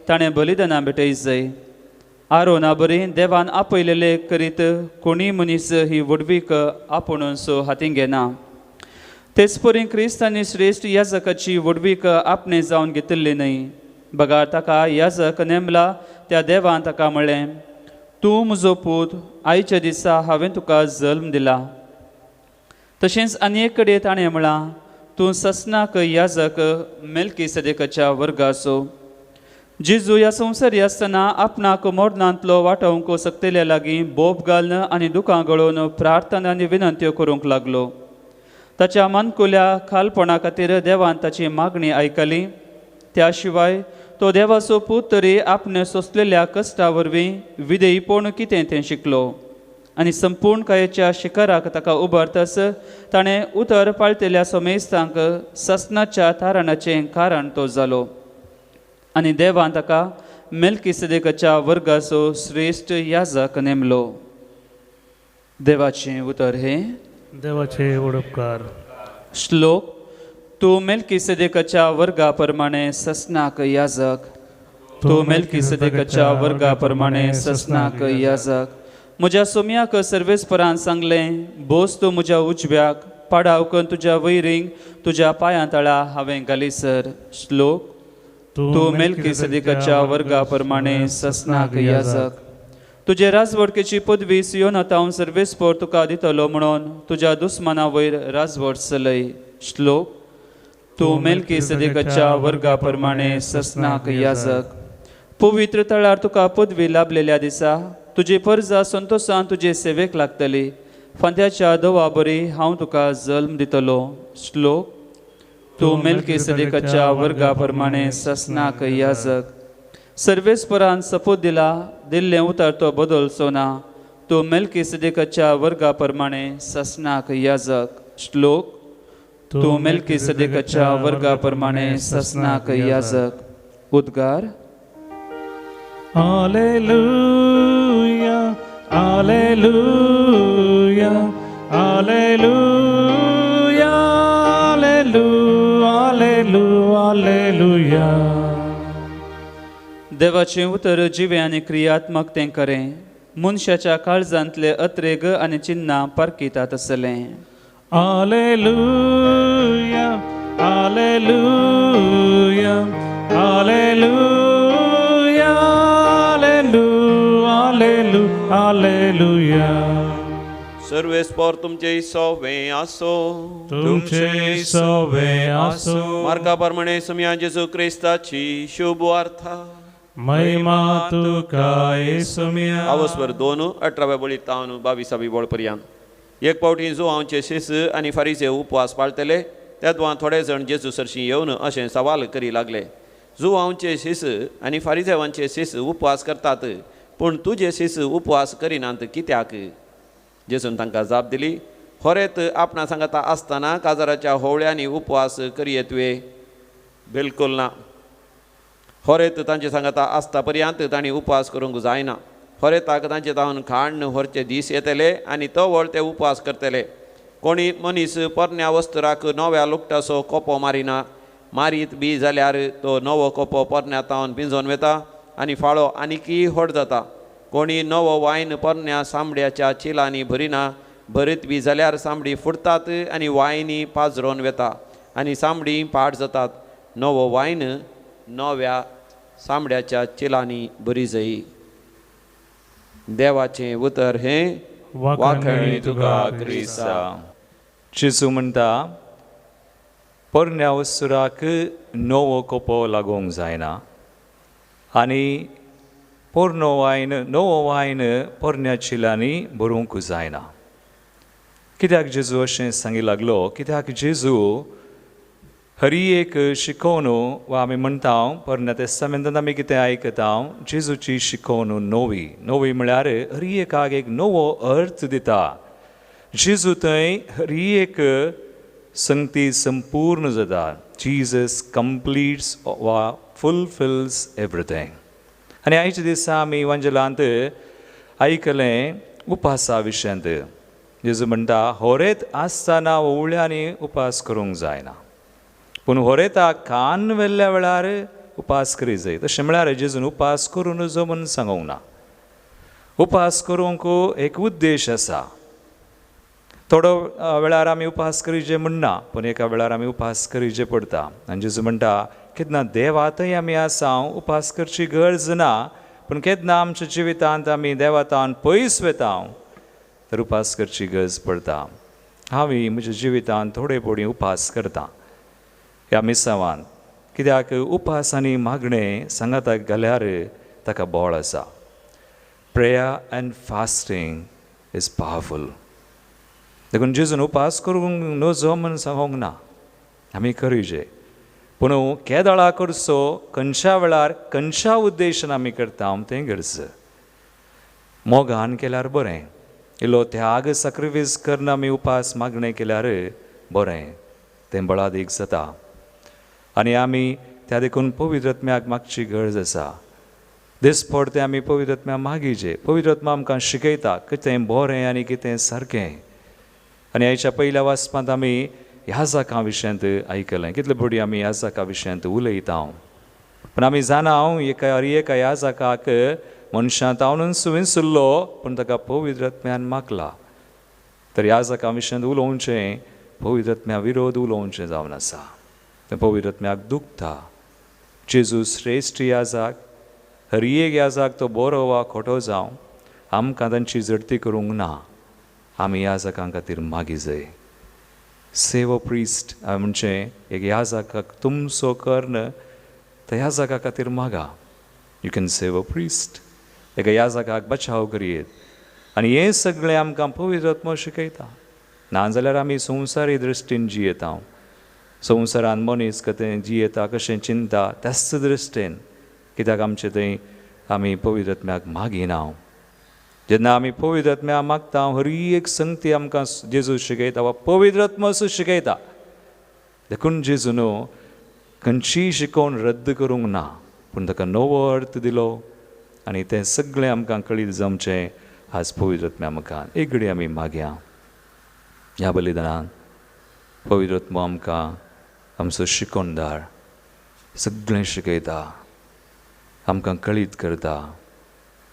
ताणें बलिदानां भेटयत जाय. आरोना बरी देवान आपयलेले करीत कोणी मनीस ही वडवीक आपुणूच हातीन घेना. तेच परी क्रिस्त आनी श्रेश्ठ याजकाची वडवीक आपणे जावन घेतिल्ली न्हय. बगार ताका याजक नेमला त्या देवान ताका म्हणलें, तूं म्हजो पूत, आयच्या दिसा हांवें तुका जल्म दिला. तशेंच आनी एक कडेन ताणें म्हळां, तूं ससनाक याजक मेल्किसेदेकाच्या वर्गाचो. जेजू ह्या संवसारी आसतना आपणाक मोडनांतलो वांटोवंक सकतेल्या लागीं बोब घालन आनी दुकां गळोवन प्रार्थना आनी विनंत्यो करूंक लागलो. ताच्या मानकुल्या खालपणा खातीर देवान ताची मागणी आयकली. त्या शिवाय तो देवाचो पूत तरी आपणे सोंसलेल्या कश्टा वरवीं विधेयीपण कितें तें शिकलो. आनी संपूर्ण कायेच्या शिखराक ताका उबारतस ताणें उतर पाळटेल्या सोमेस्तांक ससनाच्या तारणाचें कारण तो जालो. आनी देवान ताका मेल्किसेदेकाच्या वर्गाचो श्रेश्ठ याजक नेमलो. देवाचें उतर हे. देवाचे उपकार. श्लोक. तूं मेल्किसेदेकाच्या वर्गा प्रमाणे ससनाक याजक. तूं मेल्किसेदेकाच्या वर्गा प्रमाणे ससनाक याजक. म्हज्या सोम्याक सर्वेस्परान सांगलें, बोस तूं म्हज्या उजव्याक, पाडावकन तुज्या वैरींक तुज्या पांयां तळा हांवें घालीसर. श्लोक. तूं मेल्किसेदेकाच्या वर्गा प्रमाणे ससनाक याजक. तुजे राजवडकेची पदवी सियोनातावन सर्वेस्पर तुका दितलो म्हणून तुज्या दुस्माना वयर राजवट चलय. श्लोक. तूं मेल्किसेदेकाच्या वर्गा प्रमाणे ससनाक याजक. पवित्र तळार तुका पदवी लाभलेल्या दिसा तुजी परजा संतोशान तुजे सेवेक लागतली. फांत्याच्या दवा बरी हांव तुका जल्म दितलो. श्लोक. तूं मेल्किसेदेकाच्या वर्गा प्रमाणे ससनाक याजक. सर्वेस्परान सपूत दिल्लें उतर तो बदलचो ना. तूं मेल्किसेदेकाच्या वर्गा प्रमाणे ससनाक याजक. श्लोक. तूं मेल्किसेदेकाच्या वर्गा प्रमाणे ससनाक याजक. उद्गार. Alleluia, Alleluia, Alleluia, Alleluia, Alleluia, Alleluia. देवाचें उतर जिवे आनी क्रियात्मक तें करें. मनशाच्या काळजांतले अत्रेग आनी चिन्नां पारखीतात आसलें. Alleluia, Alleluia, Alleluia, Alleluia, Alleluia. सर्वेस्पर तुमचे सवे आसो. तुमचे सवे आसो. मार्गा प्रमाणे समया जेजू क्रिस्ताची शुभ वार्ता. महिमा तुका येसुमिया. आवस्वर 2:18 बळीतावन 22 बळपर्यंत. एक पावटी जुवांचे शिस आनी फारिसे उपवास पाळटले. तेदवां थोडे जण जेजू सरशी येवन अशें सवाल करी लागले. जुवांचे शिस आनी फारिसेवांचे शिस उपवास करतात, पूण तुजे शिस उपवास करिनात कित्याक? जेजून तांकां जाप दिली, खरेंत आपणा सांगता आसतना काजाराच्या होवळ्यांनी उपवास करिये तुवें? बिलकुल ना. खरेंत तांचे सांगता आसता पर्यंत तांणी उपवास करूंक जायना. खरेंताक तांचे तावन खाण व्हरचे दीस येतले आनी तो व्हळ ते उपवास करतले. कोणी मनीस पोरण्या वस्त्राक नव्या लुगटाचो कोपो मारिना. मारीत बी जाल्यार तो नवो कोपो पोरण्या तावन पिंजोवन वेता आनी फाळो आनीकय व्हड जाता. कोणी नवो वायन पोरण्या सामड्याच्या चिलांनी भरिना. भरीत बी जाल्यार सामडी फुटतात आनी वायनी पाजरोवन वेता आनी सामडी पाड जातात. नवो वायन नव्या सामड्याच्या चिलांनी भरी जाई. देवाचें उतर हे वाखणी तुका क्रिस्ता. जेजू म्हणटा, पोरण्या वस्त्राक नवो कोपो लागोंक जायना आनी नवो वायन पोरण्या चिलांनी भरूंक जायना. कित्याक जेजू अशें सांगी लागलो? कित्याक जेजू हरी एक शिकोवणू वा आमी म्हणटा पोरण्या तेस्तामेंतांत आमी कितें आयकता, जेजूची शिकोवणू नवी म्हळ्यार हरी एकाक एक नवो अर्थ दिता. जेजू थंय हरी एक संगती संपूर्ण जाता. जीजस कंप्लीट्स वा फुलफिल्स एवरीथींग. आनी आयच्या दिसा आमी इवांजलांत आयकलें उपासा विशयांत. जेजू म्हणटा, होरेत आसतना ओवळ्यांनी उपास करूंक जायना, पूण होरेताक कान वेल्ल्या वेळार उपास करी जाय. तशें म्हळ्यार जेजून उपास करून नजो म्हणून सांगूंक ना. उपास करूंक एक उद्देश आसा. थोडो वेळार आमी उपास करीचे म्हणना, पूण एका वेळार आमी उपास करीचे पडटा. आनी जेजू म्हणटा, केन्ना देवांतय आमी आसा उपास करची गरज ना, पूण केन्ना आमच्या जिवितांत आमी देवातान पयस वेता तर उपास करची गरज पडटा. हांवें म्हज्या जिवितांत थोडे पडी उपास करता ह्या मिसावान. कित्याक उपास आनी मागणें सांगाताक घाल्यार ताका बोळ आसा. Prayer end fasting is powerful. देखून जेजून उपास करूंक नजो म्हूण सांगूंक ना, आमी करीचे. पूण केदाळा करचो खंयच्या वेळार खंयच्या उद्देशान आमी करता तें गरज. मोगान केल्यार बरें, इल्लो त्याग सॅक्रिफायस करून आमी उपास मागणें केल्यार बरें, तें बळादीक जाता. आनी आमी त्या देखून पवित्र आत्म्याक मागची गरज आसा. दिसपड तें आमी पवित्र आत्म्या मागीचे. पवित्र आत्मा आमकां शिकयता कितें बरें आनी कितें सारकें. आनी आयच्या पयल्या वाचपांत आमी ह्याजाका विशयांत आयकलें. कितले बडी आमी ह्याजाका विशयांत उलयता. पूण आमी जाणा एका ह्याजाकाक मनशां तावनून विसरलो, पूण ताका पवित्र आत्म्यान मागला. तर ह्याजाका विशयांत उलोवचें पवित्र आत्म्या विरोध उलोवचें जावन आसा. तें पवित्र आत्म्याक दुखता. जेजू श्रेश्ठ याजाक, हर एक याजाक तो बरो वा खोटो जावं, आमकां तांची जडती करूंक ना. आमी याजकां खातीर मागी जाय. सेव प्रिस्ट म्हणजे एक याजकाक तुमचो कर्ण त्या याजका खातीर मागा. You can save a priest. एका याजकाक बचाव करीत. आनी हें सगळें आमकां पवित्र आत्मा शिकयता. नाजाल्यार आमी संवसारी दृश्टीन जियेता. संवसारान मनीस कशें जियेता, कशें चिंता, त्याच दृश्टीन. कित्याक आमचे थंय आमी पवित्र आत्म्याक मागिना. जेन्ना आमी पवित्र आत्म्या मागता, हरी एक संगती आमकां जेजू शिकयता वा पवित्र आत्मा शिकयता. देखून जेजून खंयचीय शिकोवन रद्द करूंक ना, पूण ताका नवो अर्थ दिलो. आनी तें सगळें आमकां कळीत जमचें आज पवित्र आत्म्या मुखार. एक घडी आमी मागया. ह्या बलिदानान पवित्र आत्मा आमकां आमचो शिकोवणदार सगळें शिकयता, आमकां कळीत करता.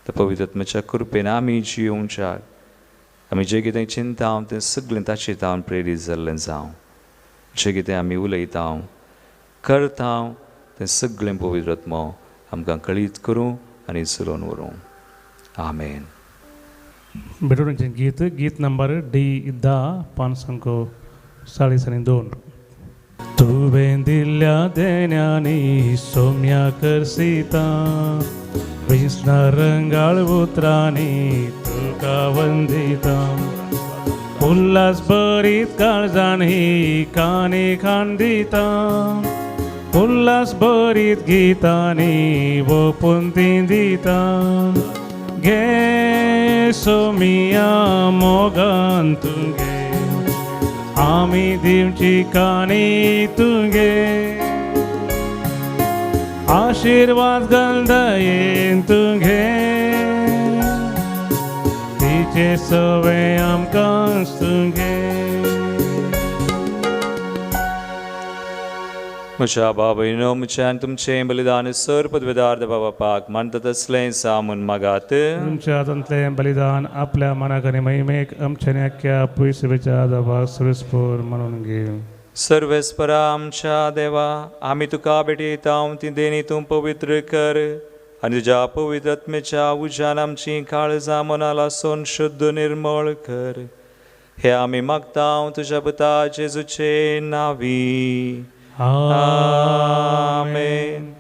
त्या पवित्र आत्म्याच्या कृपेन आमी जियोवच्याक, आमी जें कितें चिंता तें सगळें ताचेर हांव प्रेरीत जाल्लें जावं. जें कितें आमी उलयता करता तें सगळें पवित्र आत्मा आमकां कळीत करूं आनी चलोवन व्हरूं. आमेन. बेटोरांचे गीत नंबर D10 542. तुवें दिल्ल्या देण्यानी सोम्या करसिता विष्णा रंगाळ उतरांनी तुका वंदिता उल्हास बरीत काळजाण ही कानी खांदिता उल्हास बरीत गीतांनी ओपून ती दिता गे सोमिया मोगान तुंगे आमी दिवची कानी तुंगे आशीर्वाद घालदयेन तुंगे तिचे सवे आमकां तुंगे म्हज्या बाबयनो म्हज्यान तुमचें बलिदान सर पदवेदार बापाक मानता तसलें सामून मागात तुमच्या हातांतलें बलिदान आपल्या मनाक आनी महिमेक आमच्या अख्ख्या पयसुवेच्या देवाक सुरस्पोर म्हणून घेव सर्वेस्परा आमच्या देवा आमी तुका भेटयता ती देणी तूं पवित्र कर आनी तुज्या पवित्र आत्मेच्या उज्यान आमची काळजां मनां लासून शुद्ध निर्मळ कर हे आमी मागता तुज्या पुता जेजूचे नांवी आमेन.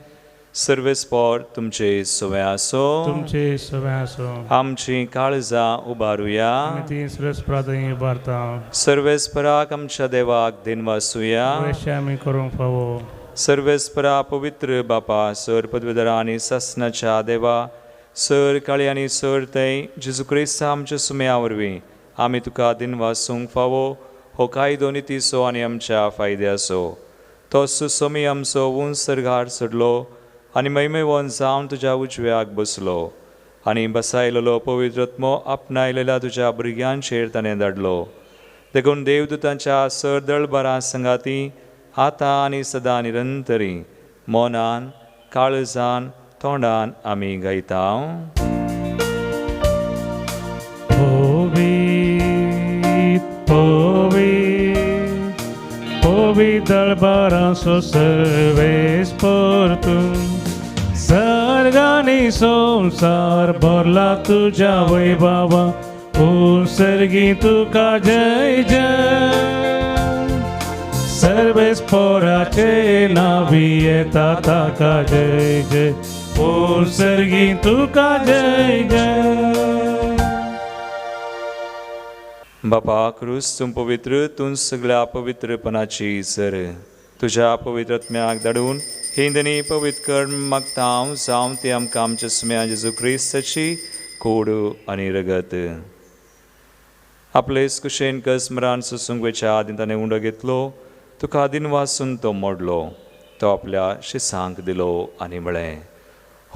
सर्वेस्पोर तुमचे सवे आसो तुमचे सवे आसो आमची काळजां उबारुया आमी ती सुरस्प्रादय उबारता सर्वेस्पराक आमच्या देवाक दिन वासुया वैश्य आमी करूंक फावो सर्वेस्परा पवित्र बापा सर पदवेदारा आनी ससनाच्या देवा सर काळी आनी सर थंय जेजू क्रिस्त आमच्या सुम्या वरवीं आमी तुका दिन वासूंक फावो हो कायदो नितीसो आनी आमच्या फायद्याचो तो सुसोमी आमचो उंचरगार चडलो आनी मैमेवोन जावन तुज्या उजव्याक बसलो आनी बसायलेलो पवित्रत्मो आपणायलेल्या तुज्या भुरग्यांचेर ताणें धाडलो देखून देवदूतांच्या सर दळबरां संगाती आतां आनी सदां निरंतरी मोनान काळजान तोंडान आमी गायता Povi darbara so serves por tu Sargani somsar borla tuja vaibhava Usargi tuka jai jai Serves porache navi etata ka jai jai Usargi tuka jai jai बापा क्रूस तूं पवित्र तूं सगळ्या पवित्रपणाची सर तुज्या पवित्रत्म्याक धाडून हिंदनी पवित्र कर मागता हांव जावं ती आमकां आमच्या सुम्या जेजू क्रिस्ताची कूड आनी रगत आपलेच कुशेन कसमरान सुसुंगवेच्या आदीं ताणें उंडो घेतलो तुका आदीन वासून तो मोडलो तो आपल्या शिसांक दिलो आनी म्हळें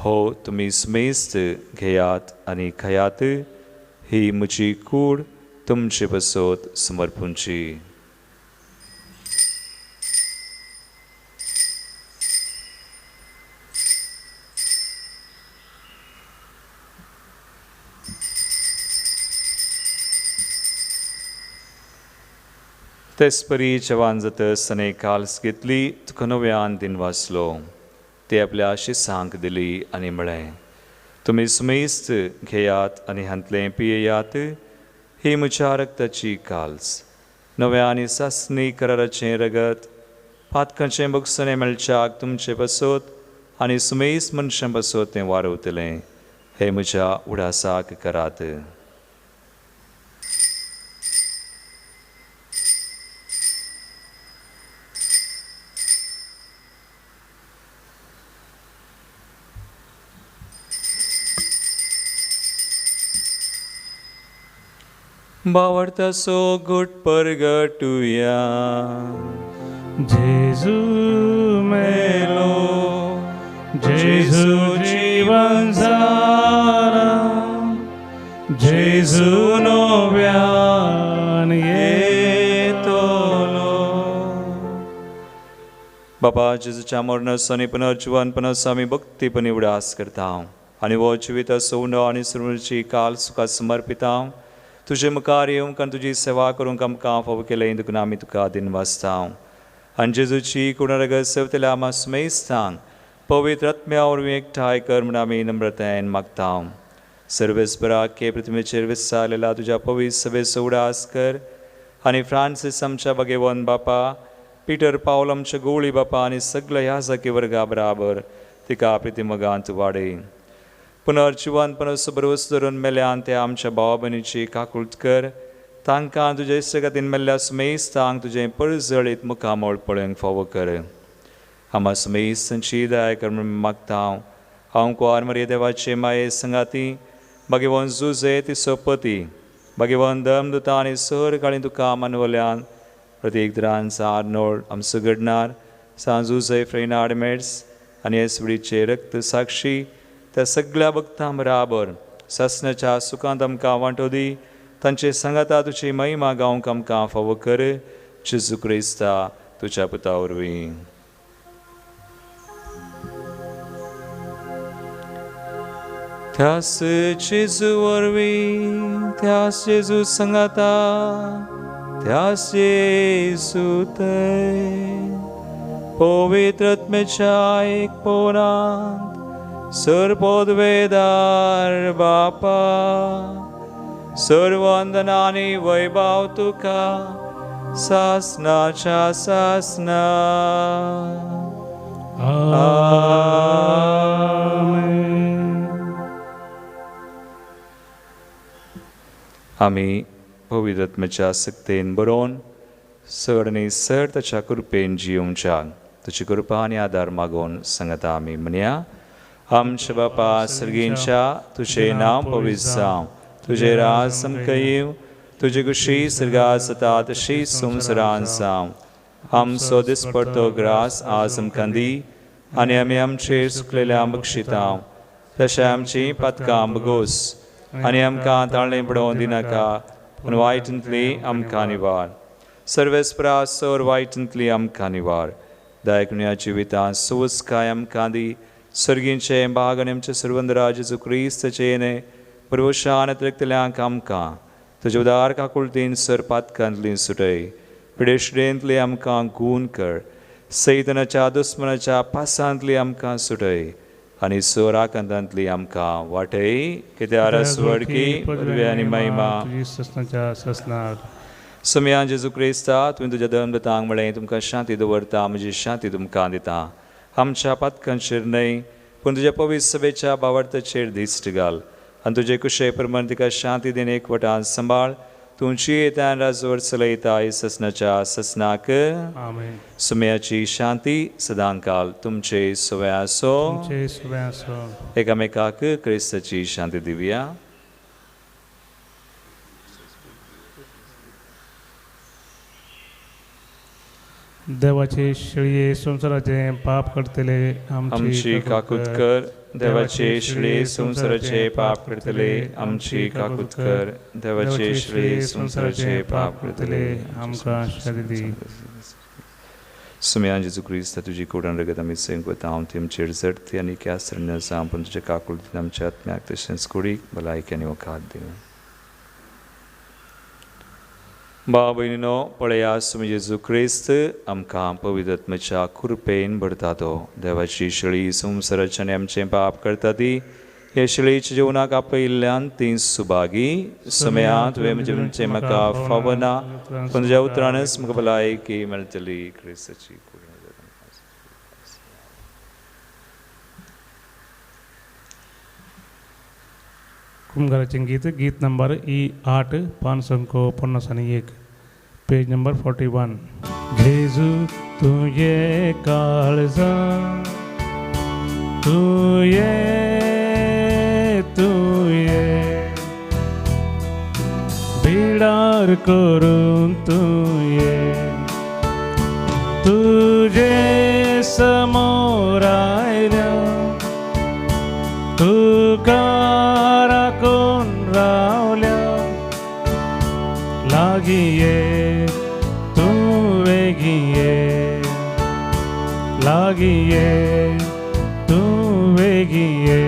हो तुमी स्मेस्त घेयात आनी खयात ही म्हजी कूड तुमचे बसोत समर्पूंची तेसपरी जवान जातस ताणें काल्स घेतली तुका नव्यान दिन वाचलो ते आपल्या शिसांक दिली आनी म्हळें तुमी सुमेस्त घेयात आनी हांतलें पियेयात ही म्हज्या रक्ताची काल्स नव्या आनी सासणी कराराचें रगत पातकांचें बगसणें मेळच्याक तुमचें बसोत आनी सुमेस मनशां बसोत तें वारवतलें हे म्हज्या उडासाक करात बावडता सो गुट परगटुया जेजू मेलो जेजू जीवन जारा जेजू नव्यान येतलो बाबा जेजूच्या मरणासानी पुनर्जीवनपणास आमी भक्तीपणी उडास करता आनी वो जिवीत सोंड आनी सुरची काल सुखात समर्पिता तुजे मुखार येवंक आनी तुजी सेवा करूंक आमकां फावो केलें देखून आमी तुका दिन वाचता आनी जेजूची कुणरगत सेवतल्या आमा सुमेस्तांक पवित्र आत्म्या वरवीं एकठांय कर म्हूण आमी नम्रतायेन मागता सर्वेस्पराख्ये पृथ्वीचेर विस्तारलेला तुझ्या पवित्र सभेचो उडास कर आनी फ्रांसीस आमच्या भगेवन बापा, पीटर पावल आमच्या गोळी बापा आनी सगळ्या याजकी वर्गा बराबर तिका प्रितीमगांत वाडय. पुनर्जिवनपणाचो भरवस धरून मेल्यान त्या आमच्या भावा भयणीची काकुळट कर. तांकां तुजे इश्टगतीन मेल्ल्या सुमेस्तांक तुजें परजळीत मुखामोळ पळोवंक फावो कर. आम्हा सुमेस्तांची दया कर म्हूण मागता हांव कुंवार मरिये देवाचे माये संगाती, भगवंत जुजे तिचो पती, भगवंत धर्मदूता आनी सर काळी तुका मानवल्यान प्रत्येक तरांचा आर्नोळ आमचो घडणार सांजुजे फ्रेनार्ड मेड्स आनी येसुडीचे रक्त साक्षी त्या सगळ्या भक्तां बराबर ससनाच्या सुखांत आमकां वांटो दी. तांचे सांगाता तुजी महिमा गावंक आमकां फावो कर. जेजू क्रिस्ता तुज्या पुता वरवीं. त्यास जेजू वरवीं, त्यास जेजू सांगाता, त्यास जेजू थंय पवित्र आत्म्याच्या एक पोरांत सर्पोद्वेदार बापा, सर्ववंदनानी वैभव तुका सासनाच्या सासना. आमी पवित्र आत्म्याच्या सक्तेन बरोवन सर आनी सर ताच्या कृपेन जियोवच्याक तुजी कृपा आनी आदार मागोवन सांगता आमी म्हणया. आमच्या बापा सर्गींच्या तुझे नांव पवित्र जावं, तुझे राज सामकें येवं, तुजी कुशी सर्गात जाता तशी संवसारांत जावं. आमचो दिसपडटो ग्रास आज आमकां दी आनी आमी आमचेर सुकलेल्या बक्षिता तशें आमची पातकां बगोस आनी आमकां ताळणे पडोवन दिनाका, पूण वायटांतली आमकां निवार. सर्वेस्परा सर वायटांतली आमकां निवार. दयाकुण्या जिवितां सोवस्काय आमकां दी. सर्गींचे भाग आनी आमचे सर्वंदरा जेजू क्रिस्ताचे येणे प्रभुशान रक्तल्यांक आमकां तुजे उदार काकुळटीन सर पातकांतली सुटय. पिडेशडेंतली आमकां गूण कर. सैतनाच्या दुस्मनाच्या पासांतली आमकां सुटय आनी सर आकांतांतली आमकां वाटय. कित्याक रसवडकी पदवी आनी महिमा सुमयान जेजू क्रिस्ता तुवें तुज्या धर्मदूतांक म्हळें तुमकां शांती दवरता, म्हजी शांती तुमकां दिता. आमच्या पातकांचेर न्हय पूण तुज्या पवित्र सभेच्या भावार्थाचेर दिश्ट घाल आनी तुजे कुशे प्रमाण तिका शांती दिन एकवटान सांबाळ. तुमची येत्यान राजवर चलयता ससनाच्या ससनाक. सुमयाची शांती सदांकाल तुमचे सुवे आसो. एकामेकाक क्रिस्ताची शांती दिवया. देवाचे शिळये संसाराचे पाप करतले आमची काकूत कर. देवाचे शिळे संसाराचे पाप करतले आमची काकूत कर. देवाचे शिळे संसाराचे पाप करतले आमकां शक्ती दी. सुमयान जेजू क्रिस्त तुजी कोडान रगत आमी सैंक वता हांव ती आमचेर जडती आनी क्यासरण्य आसा पूण तुजे काकुळटीन आमच्या आत्म्याक तशेंच कुडीक भलायकी आनी वखाद दी. भाव भयणीनो पळया सुमी जेजू क्रिस्त आमकां पवित्र आत्म्याच्या कृपेन भरता तो. देवाची शिळी संवसाराचे आनी आमचें पाप करता ती. हे शिळेच्या जिवनाक आपयिल्ल्यान ती सुभागी. सुमया तुवें म्हणजे म्हाका फावो ना पूण तुज्या उतरानच म्हाका भलायकी मेळटली. क्रिस्ताची कुमगाराचे गीत नंबर E8 551 पेज नंबर 41. जेजू तुझे काळजा तुये बिडार करून तुये तुझे समोर आयल्या तुका राखून रावल्या लागी ये तू वेगी ये लागी ये तू वेगी ये.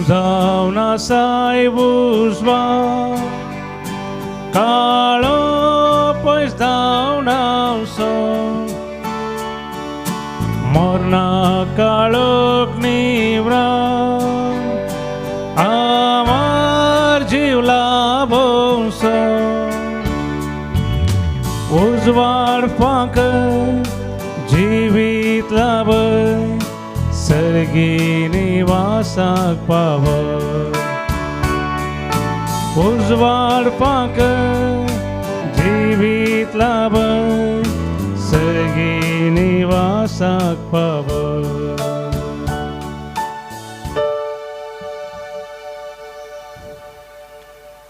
जावन आसाय बुजवा काळो पयस जावन आमचो मरणा काळोख निवरा आमार जीव लाभोसो उजवाड फांक जिवीत लाभय सर्गी निवासाक पाव उजवाड फांक जिवीत लाभय सर्गी निवासाक पाव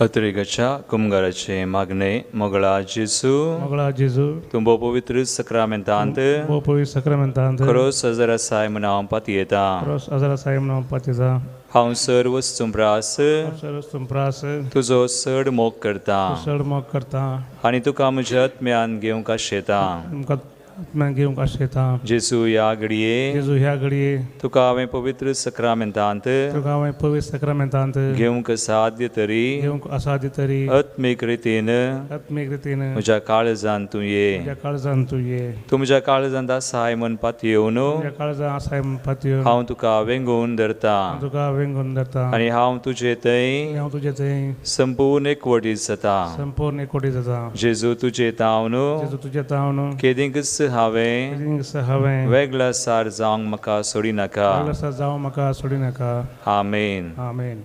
अतिरेकाच्या कुमगाराचे मागणे मोगळा जेसू मोगळा जेजू तुंबो पवित्र सक्रामेंतांत वो पवित्र सक्रामेंतांत खरोस हजर आसाय म्हण हांव पातयेता रोस आजारा सायम नाव पातिजा हांव सर्व वस्तुंप्रास सरस तुमप्रास तुजो चड मोग करता चड मोग करता आनी तुका म्हज्या आत्म्यान घेवंक आशेता तुमकां आत्म्यान घेवंक आशेता जेसू ह्या घडये जेजू ह्या घडये तुका हांवें पवित्र सक्रामेंतांत तुका हांवें पवित्र सक्रामेंतांत घेवंक साध्य तरी घेवंक असाध्य तरी आत्मीक रितीन आत्मीक रितीन म्हज्या काळजान तूं ये तुज्या काळजान तूं ये तूं म्हज्या काळजांत आसाय म्हण पातयेवन तुज्या काळजान आसाय म्हूण पातयो हांव तुका वेंगून धरता तुका वेंगून धरता आनी हांव तुजे थंय हांव तुजे थंय संपूर्ण एकवटीत जाता संपूर्ण एकोटी जाता जेजू तुजे तावन जेजू तुजे तावन केदींकच हांवें हांवें वेगळा सार जावंक म्हाका सोडी नाका वेगळो जावं म्हाका सोडी नाका आमेन आमेन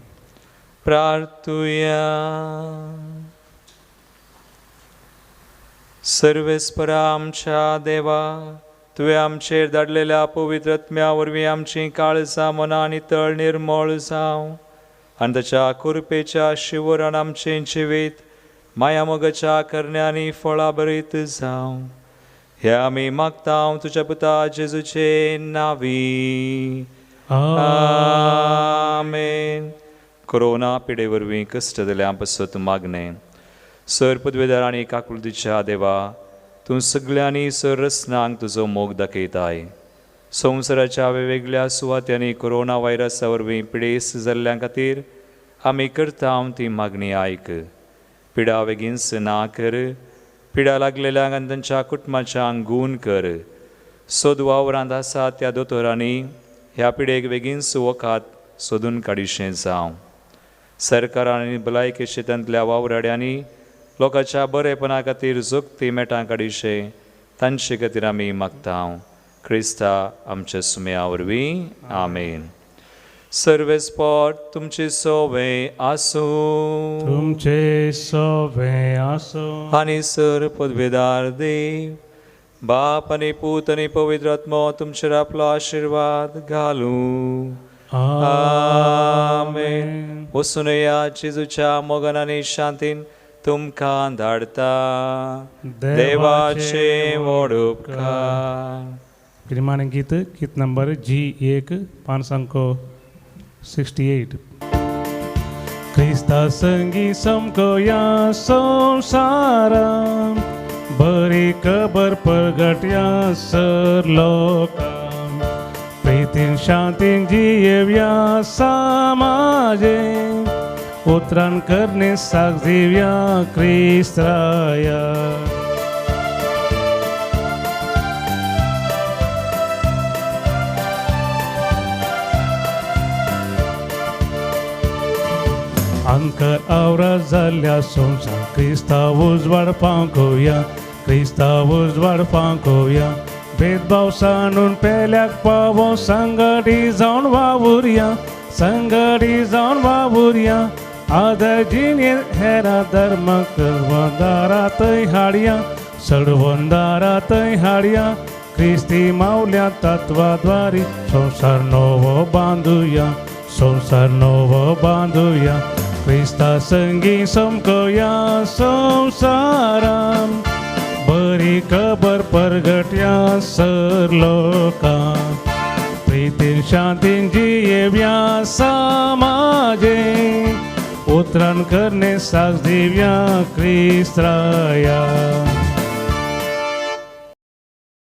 प्रार्थुया सर्वेस्परा आमच्या देवा तुवें आमचेर धाडलेल्या पवित्र आत्म्या वरवीं आमची काळजां मनां आनी तळ निर्मळ जावं आनी ताच्या कृपेच्या शिवरान आमचें जिवीत माया मोगाच्या करण्यांनी फळां बरीत जावं हे आमी मागता तुज्या पुता जेजूचे नांवी आमेन कोरोना पिडे वरवीं कश्ट जाल्या पासत मागणें सर पदवेदार आनी काकुळतीच्या देवा तूं सगळ्यांनी सर रस्नांक तुजो मोग दाखयताय संवसाराच्या वेगवेगळ्या सुवात्यांनी कोरोना व्हायरसा वरवीं पिडेस जाल्ल्या खातीर आमी करता ती मागणी आयक पिडा बेगीनच ना कर पिडा लागलेल्यांक आनी तांच्या कुटुंबाच्यांक गूण कर सोद वावरांत आसा त्या दोतोरांनी ह्या पिडेक बेगीनच वखात सोदून काडिशें जावं सरकारान आनी भलायकी क्षेत्रांतल्या वावराड्यांनी लोकांच्या बरेपणा खातीर जोगती मेटां काडिशें तांचे खातीर आमी मागता क्रिस्ता आमच्या सुमया वरवीं आमेन सर्वेस्पॉट तुमची सोवे आसूं तुमचे सोवे आसूं आनी सर पदवेदार देव बाप आनी पूत आनी पवित्र आत्मो तुमचेर आपलो आशिर्वाद घालूं आमेन वचून या जेजूच्या मोगान आनी शांतीन तुमकां धाडता देवाचे व्हड उपकार प्रिमाणे गीत गीत नंबर G1 पानसांको 68 क्रिस्ता संगी समको या संसारां बरी खबर परगट्या सर लोकां प्रीतीन शांतीन जियेव्या समाजे उतरान करणे साग दिव्या क्रिस्त्राया अंकर आवरा जाल्ल्या संसार क्रिस्ता उजवाड पावकोया क्रिस्ता उजवाड पावकोया भेदभाव सांडून पेल्याक पावो संगडी जावन वावुरया संगडी जावन वावुरया आदजीने हेरा धर्म करवंदारातय हाडया सडवंदारातय हाडया क्रिस्ती मावल्या तत्वाद्वारी संसार नवो बांधुया संसार नवो बांधुया क्रिस्ता संगी समकोया संसाराम बरी खबर परगट्या सर लोकां प्रीतीन शांतीन जियेव्या समाजे उतरान करणे साज दिव्या क्रिस्त्राया